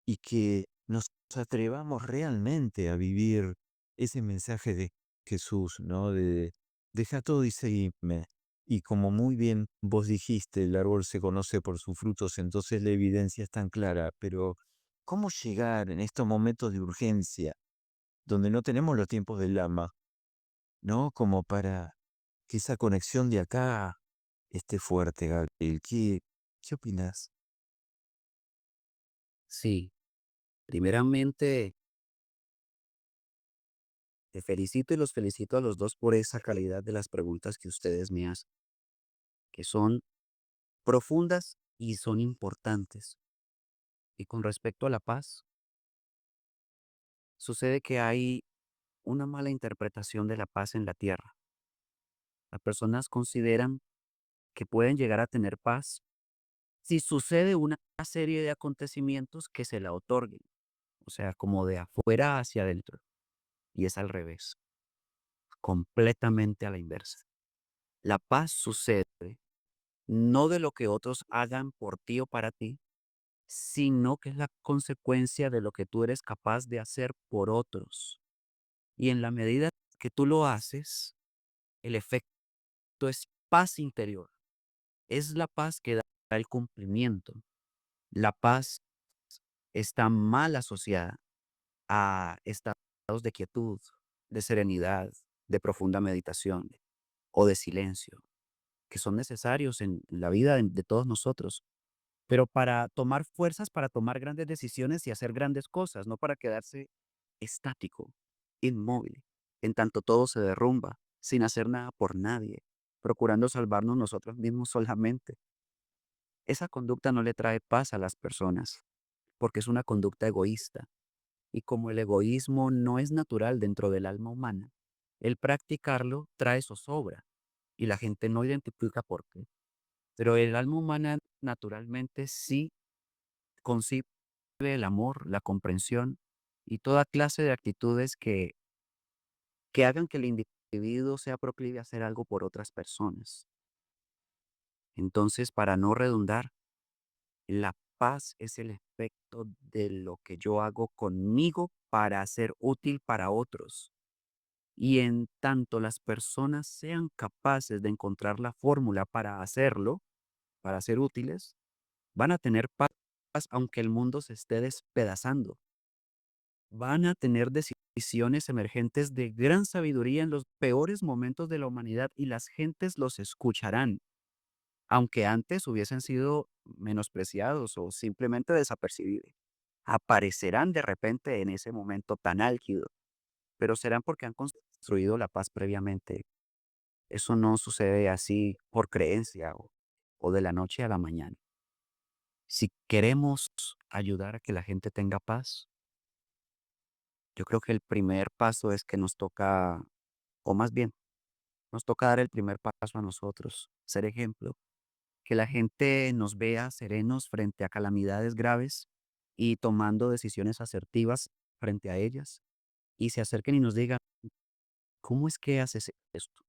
y que nos atrevamos realmente a vivir ese mensaje de Jesús, ¿no? De deja todo y seguidme. Y como muy bien vos dijiste, el árbol se conoce por sus frutos, entonces la evidencia es tan clara, pero ¿cómo llegar en estos momentos de urgencia, donde no tenemos los tiempos del lama, ¿no? Como para que esa conexión de acá esté fuerte, Gabriel. ¿Qué opinas? Sí, primeramente te felicito y los felicito a los dos por esa calidad de las preguntas que ustedes me hacen, que son profundas y son importantes. Y con respecto a la paz, sucede que hay una mala interpretación de la paz en la tierra. Las personas consideran que pueden llegar a tener paz si sucede una serie de acontecimientos que se la otorguen, o sea, como de afuera hacia adentro. Y es al revés, completamente a la inversa. La paz sucede no de lo que otros hagan por ti o para ti, sino que es la consecuencia de lo que tú eres capaz de hacer por otros. Y en la medida que tú lo haces, el efecto es paz interior. Es la paz que da el cumplimiento. La paz está mal asociada a estados de quietud, de serenidad, de profunda meditación o de silencio, que son necesarios en la vida de todos nosotros, pero para tomar fuerzas, para tomar grandes decisiones y hacer grandes cosas, no para quedarse estático, inmóvil, en tanto todo se derrumba, sin hacer nada por nadie, procurando salvarnos nosotros mismos solamente. Esa conducta no le trae paz a las personas, porque es una conducta egoísta. Y como el egoísmo no es natural dentro del alma humana, el practicarlo trae zozobra y la gente no identifica por qué. Pero el alma humana naturalmente sí concibe el amor, la comprensión y toda clase de actitudes que hagan que el individuo sea proclive a hacer algo por otras personas. Entonces, para no redundar, la paz es el efecto de lo que yo hago conmigo para ser útil para otros. Y en tanto las personas sean capaces de encontrar la fórmula para hacerlo, para ser útiles, van a tener paz aunque el mundo se esté despedazando. Van a tener decisiones emergentes de gran sabiduría en los peores momentos de la humanidad y las gentes los escucharán, aunque antes hubiesen sido menospreciados o simplemente desapercibidos. Aparecerán de repente en ese momento tan álgido, pero serán porque han construido la paz previamente. Eso no sucede así por creencia o de la noche a la mañana. Si queremos ayudar a que la gente tenga paz, yo creo que el primer paso es que nos toca, o más bien, nos toca dar el primer paso a nosotros, ser ejemplo, que la gente nos vea serenos frente a calamidades graves y tomando decisiones asertivas frente a ellas y se acerquen y nos digan, ¿cómo es que haces esto?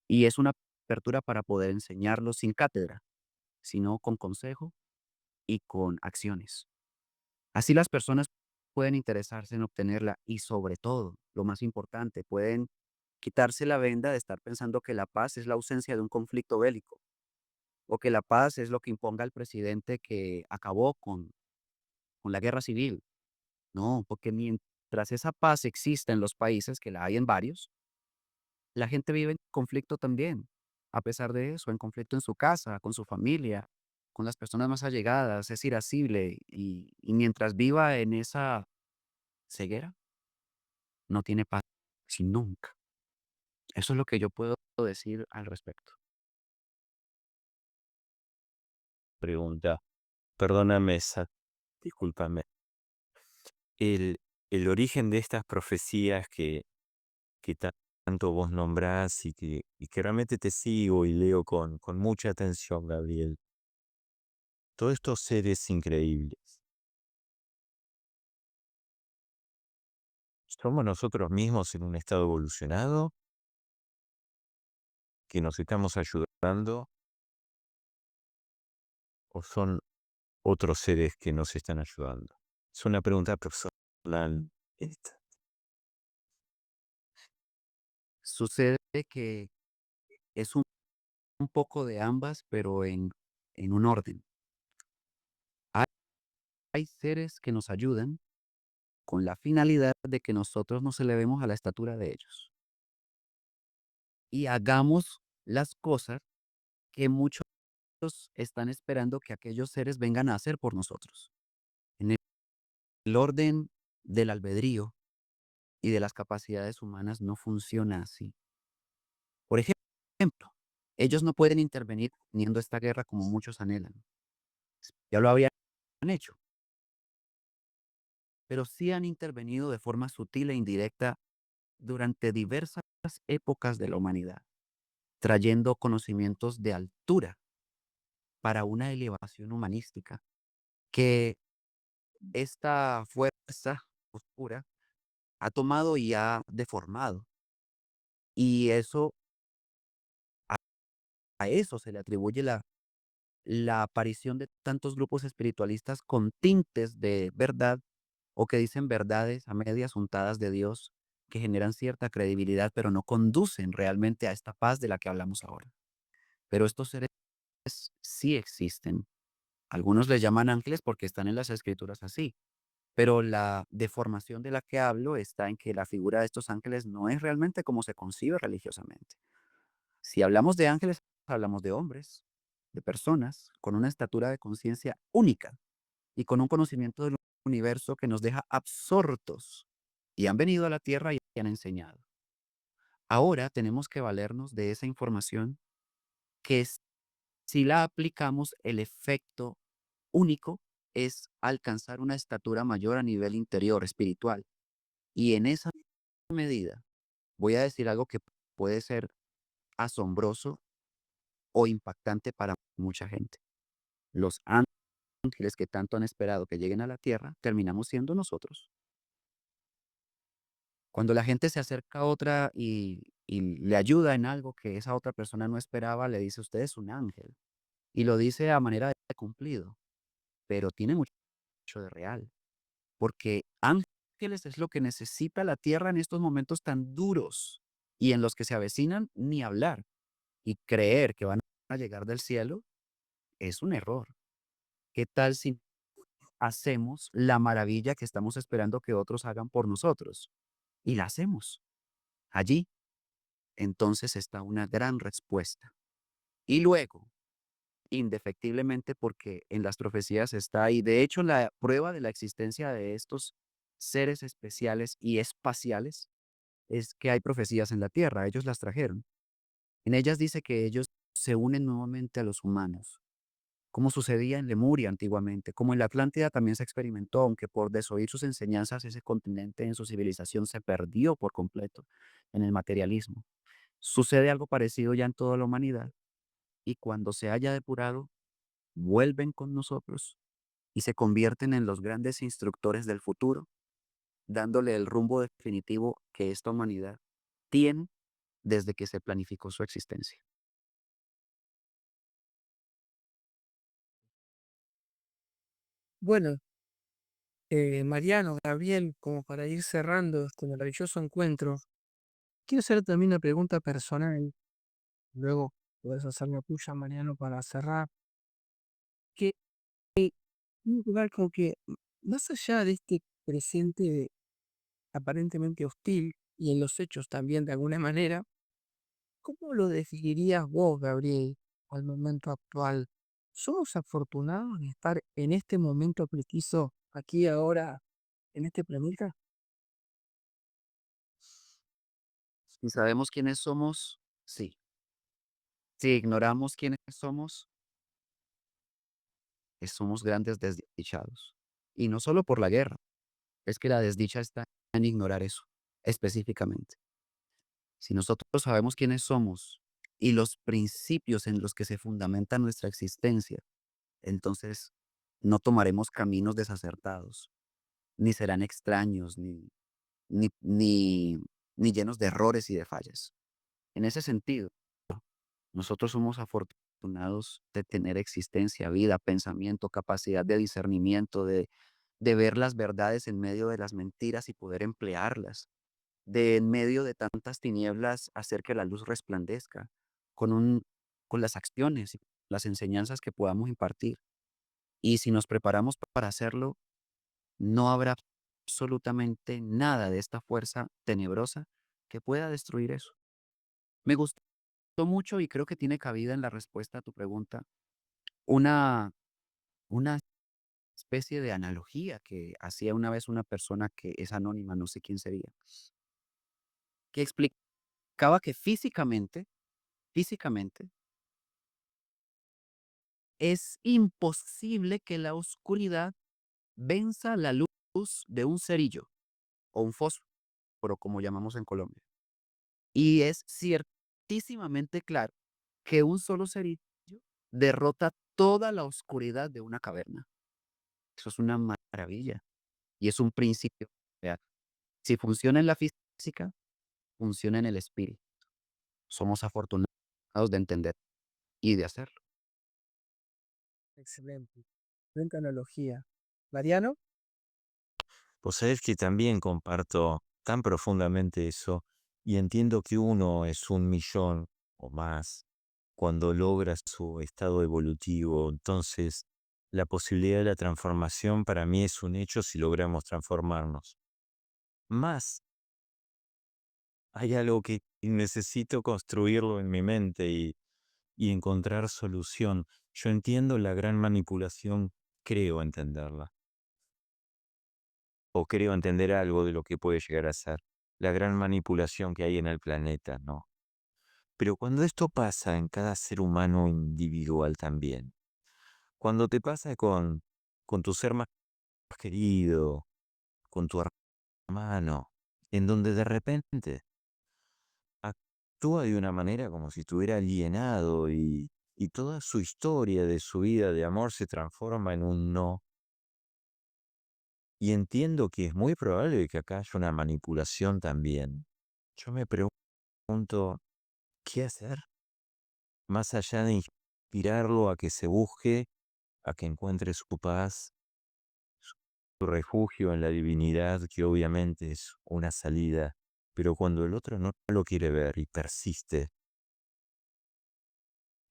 Y es una apertura para poder enseñarlo sin cátedra, sino con consejo y con acciones. Así las personas pueden interesarse en obtenerla y sobre todo, lo más importante, pueden quitarse la venda de estar pensando que la paz es la ausencia de un conflicto bélico o que la paz es lo que imponga el presidente que acabó con la guerra civil. No, porque mientras esa paz exista en los países, que la hay en varios, la gente vive en conflicto también. A pesar de eso, en conflicto en su casa, con su familia, con las personas más allegadas, es irascible y mientras viva en esa ceguera, no tiene paz, si nunca. Eso es lo que yo puedo decir al respecto. Pregunta. Perdóname esa, discúlpame. El, el origen de estas profecías que tanto vos nombrás y que realmente te sigo y leo con mucha atención, Gabriel. Todos estos seres increíbles, ¿somos nosotros mismos en un estado evolucionado? que nos estamos ayudando o son otros seres que nos están ayudando? Es una pregunta personal. esta. Sucede que es un poco de ambas, pero en un orden. Hay, hay seres que nos ayudan con la finalidad de que nosotros nos elevemos a la estatura de ellos y hagamos las cosas que muchos están esperando que aquellos seres vengan a hacer por nosotros. En el orden del albedrío y de las capacidades humanas no funciona así. Por ejemplo, ellos no pueden intervenir teniendo esta guerra como muchos anhelan. Ya lo habían hecho, pero sí han intervenido de forma sutil e indirecta durante diversas épocas de la humanidad, trayendo conocimientos de altura para una elevación humanística que esta fuerza oscura ha tomado y ha deformado. Y eso, a eso se le atribuye la aparición de tantos grupos espiritualistas con tintes de verdad o que dicen verdades a medias untadas de Dios que generan cierta credibilidad, pero no conducen realmente a esta paz de la que hablamos ahora. Pero estos seres sí existen. Algunos les llaman ángeles porque están en las escrituras así, pero la deformación de la que hablo está en que la figura de estos ángeles no es realmente como se concibe religiosamente. Si hablamos de ángeles, hablamos de hombres, de personas con una estatura de conciencia única y con un conocimiento del universo que nos deja absortos y han venido a la tierra y han enseñado. Ahora tenemos que valernos de esa información que si la aplicamos, el efecto único es alcanzar una estatura mayor a nivel interior, espiritual. Y en esa medida, voy a decir algo que puede ser asombroso o impactante para mucha gente. Los ángeles que tanto han esperado que lleguen a la tierra, terminamos siendo nosotros. Cuando la gente se acerca a otra y le ayuda en algo que esa otra persona no esperaba, le dice, usted es un ángel. Y lo dice a manera de cumplido, pero tiene mucho de real, porque ángeles es lo que necesita la tierra en estos momentos tan duros y en los que se avecinan ni hablar. Y creer que van a llegar del cielo es un error. ¿Qué tal si hacemos la maravilla que estamos esperando que otros hagan por nosotros? Y la hacemos. Allí, entonces está una gran respuesta. Y luego, indefectiblemente, porque en las profecías está ahí, de hecho, la prueba de la existencia de estos seres especiales y espaciales es que hay profecías en la tierra, ellos las trajeron. En ellas dice que ellos se unen nuevamente a los humanos, como sucedía en Lemuria antiguamente, como en la Atlántida también se experimentó, aunque por desoír sus enseñanzas ese continente en su civilización se perdió por completo en el materialismo. Sucede algo parecido ya en toda la humanidad y cuando se haya depurado, vuelven con nosotros y se convierten en los grandes instructores del futuro, dándole el rumbo definitivo que esta humanidad tiene desde que se planificó su existencia. Bueno, Mariano, Gabriel, como para ir cerrando este maravilloso encuentro, quiero hacer también una pregunta personal. Luego puedes hacer la tuya, Mariano, para cerrar. Que tiene que ver con que, más allá de este presente aparentemente hostil y en los hechos también de alguna manera, ¿cómo lo definirías vos, Gabriel, al momento actual? ¿Somos afortunados de estar en este momento preciso, aquí ahora, en este planeta? Si sabemos quiénes somos, sí. Si ignoramos quiénes somos, somos grandes desdichados. Y no solo por la guerra, es que la desdicha está en ignorar eso, específicamente. Si nosotros sabemos quiénes somos y los principios en los que se fundamenta nuestra existencia, entonces no tomaremos caminos desacertados, ni serán extraños, ni, ni, ni llenos de errores y de fallas. En ese sentido, Nosotros somos afortunados de tener existencia, vida, pensamiento, capacidad de discernimiento, de ver las verdades en medio de las mentiras y poder emplearlas, de en medio de tantas tinieblas hacer que la luz resplandezca con con las acciones y las enseñanzas que podamos impartir. Y si nos preparamos para hacerlo, no habrá absolutamente nada de esta fuerza tenebrosa que pueda destruir eso. Me gustó mucho y creo que tiene cabida en la respuesta a tu pregunta una, una especie de analogía que hacía una vez una persona que es anónima, no sé quién sería, que explicaba que físicamente, es imposible que la oscuridad venza la luz de un cerillo o un fósforo, como llamamos en Colombia. Y es ciertísimamente claro que un solo cerillo derrota toda la oscuridad de una caverna. Eso es una maravilla y es un principio real. Si funciona en la física, funciona en el espíritu. Somos afortunados de entender y de hacerlo. Excelente. Excelente analogía. Mariano, Vos sabés que también comparto tan profundamente eso y entiendo que uno es 1.000.000 o más cuando logra su estado evolutivo. Entonces, la posibilidad de la transformación para mí es un hecho si logramos transformarnos. Más, hay algo que necesito construirlo en mi mente y encontrar solución. Yo entiendo la gran manipulación, creo entenderla, o creo entender algo de lo que puede llegar a ser la gran manipulación que hay en el planeta, ¿no? Pero cuando esto pasa en cada ser humano individual también, cuando te pasa con tu ser más querido, con tu hermano, en donde de repente actúa de una manera como si estuviera alienado y toda su historia de su vida de amor se transforma en un no. Y entiendo que es muy probable que acá haya una manipulación también. Yo me pregunto, ¿qué hacer? Más allá de inspirarlo a que se busque, a que encuentre su paz, su refugio en la divinidad, que obviamente es una salida, pero cuando el otro no lo quiere ver y persiste,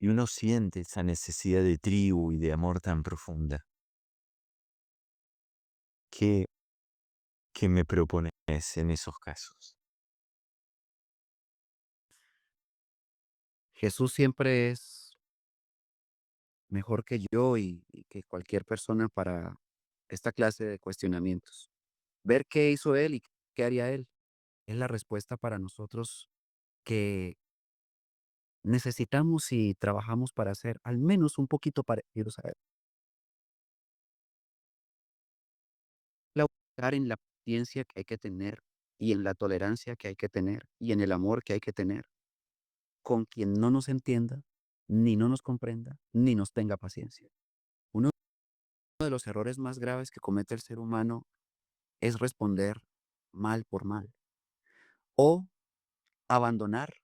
y uno siente esa necesidad de tribu y de amor tan profunda, ¿qué, qué me propones en esos casos? Jesús siempre es mejor que yo y que cualquier persona para esta clase de cuestionamientos. Ver qué hizo Él y qué haría Él es la respuesta para nosotros que necesitamos y trabajamos para ser al menos un poquito parecidos a Él. En la paciencia que hay que tener y en la tolerancia que hay que tener y en el amor que hay que tener con quien no nos entienda, ni no nos comprenda, ni nos tenga paciencia. Uno de los errores más graves que comete el ser humano es responder mal por mal o abandonar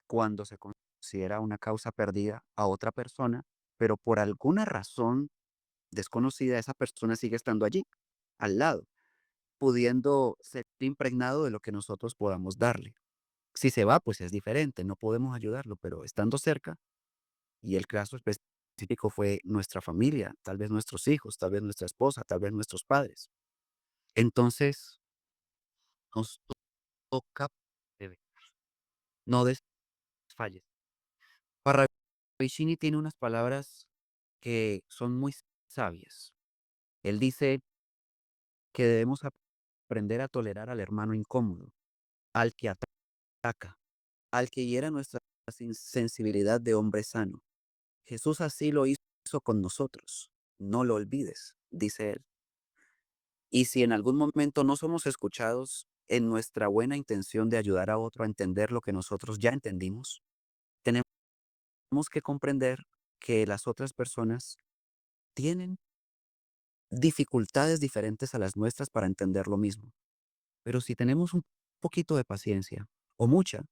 cuando se considera una causa perdida a otra persona, pero por alguna razón desconocida esa persona sigue estando allí, al lado, pudiendo ser impregnado de lo que nosotros podamos darle. Si se va, pues es diferente, no podemos ayudarlo, pero estando cerca, y el caso específico fue nuestra familia, tal vez nuestros hijos, tal vez nuestra esposa, tal vez nuestros padres. Entonces, nos toca no desfalles. Parravicini tiene unas palabras que son muy sabias. Él dice que debemos aprender a tolerar al hermano incómodo, al que ataca, al que hiera nuestra sensibilidad de hombre sano. Jesús así lo hizo con nosotros. No lo olvides, dice él. Y si en algún momento no somos escuchados en nuestra buena intención de ayudar a otro a entender lo que nosotros ya entendimos, tenemos que comprender que las otras personas tienen dificultades diferentes a las nuestras para entender lo mismo. Pero si tenemos un poquito de paciencia, o mucha,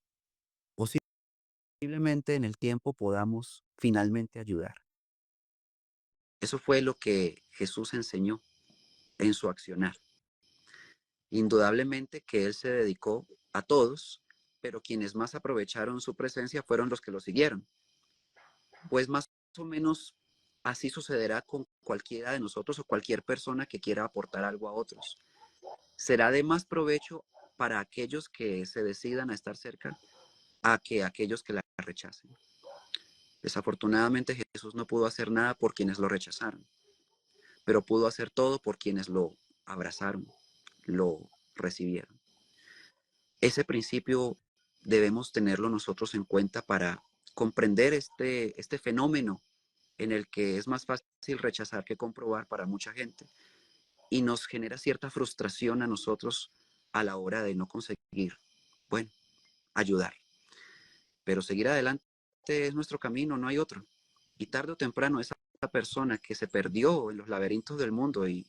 posiblemente en el tiempo podamos finalmente ayudar. Eso fue lo que Jesús enseñó en su accionar. Indudablemente que Él se dedicó a todos, pero quienes más aprovecharon su presencia fueron los que lo siguieron. Pues más o menos así sucederá con cualquiera de nosotros o cualquier persona que quiera aportar algo a otros. Será de más provecho para aquellos que se decidan a estar cerca a que aquellos que la rechacen. Desafortunadamente Jesús no pudo hacer nada por quienes lo rechazaron, pero pudo hacer todo por quienes lo abrazaron, lo recibieron. Ese principio debemos tenerlo nosotros en cuenta para comprender este fenómeno en el que es más fácil rechazar que comprobar para mucha gente y nos genera cierta frustración a nosotros a la hora de no conseguir, bueno, ayudar. Pero seguir adelante es nuestro camino, no hay otro. Y tarde o temprano esa persona que se perdió en los laberintos del mundo y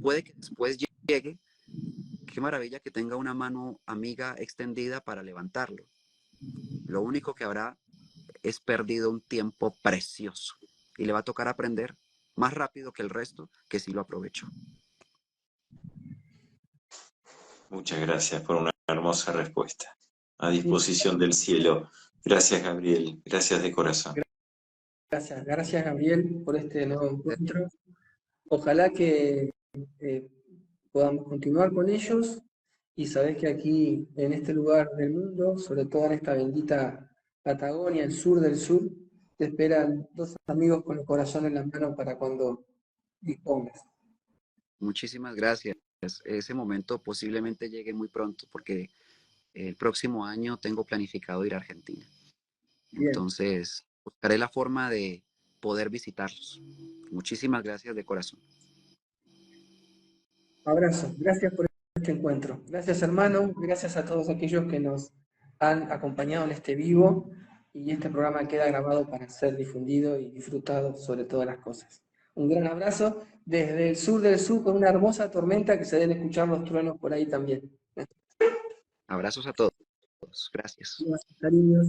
puede que después llegue, qué maravilla que tenga una mano amiga extendida para levantarlo. Lo único que habrá es perdido un tiempo precioso y le va a tocar aprender más rápido que el resto que sí lo aprovechó. Muchas gracias por una hermosa respuesta. A disposición del cielo. Gracias, Gabriel. Gracias de corazón. Gracias Gabriel por este nuevo encuentro. Ojalá que eh, podamos continuar con ellos y sabés que aquí, en este lugar del mundo, sobre todo en esta bendita Patagonia, el sur del sur, te esperan dos amigos con el corazón en la mano para cuando dispongas. Muchísimas gracias. Ese momento posiblemente llegue muy pronto porque el próximo año tengo planificado ir a Argentina. Bien, Entonces, buscaré la forma de poder visitarlos. Muchísimas gracias de corazón. abrazo. Gracias por este encuentro. Gracias hermano, gracias a todos aquellos que nos han acompañado en este vivo y este programa queda grabado para ser difundido y disfrutado sobre todas las cosas. Un gran abrazo desde el sur del sur con una hermosa tormenta que se deben escuchar los truenos por ahí también. Abrazos a todos. Gracias. Cariños.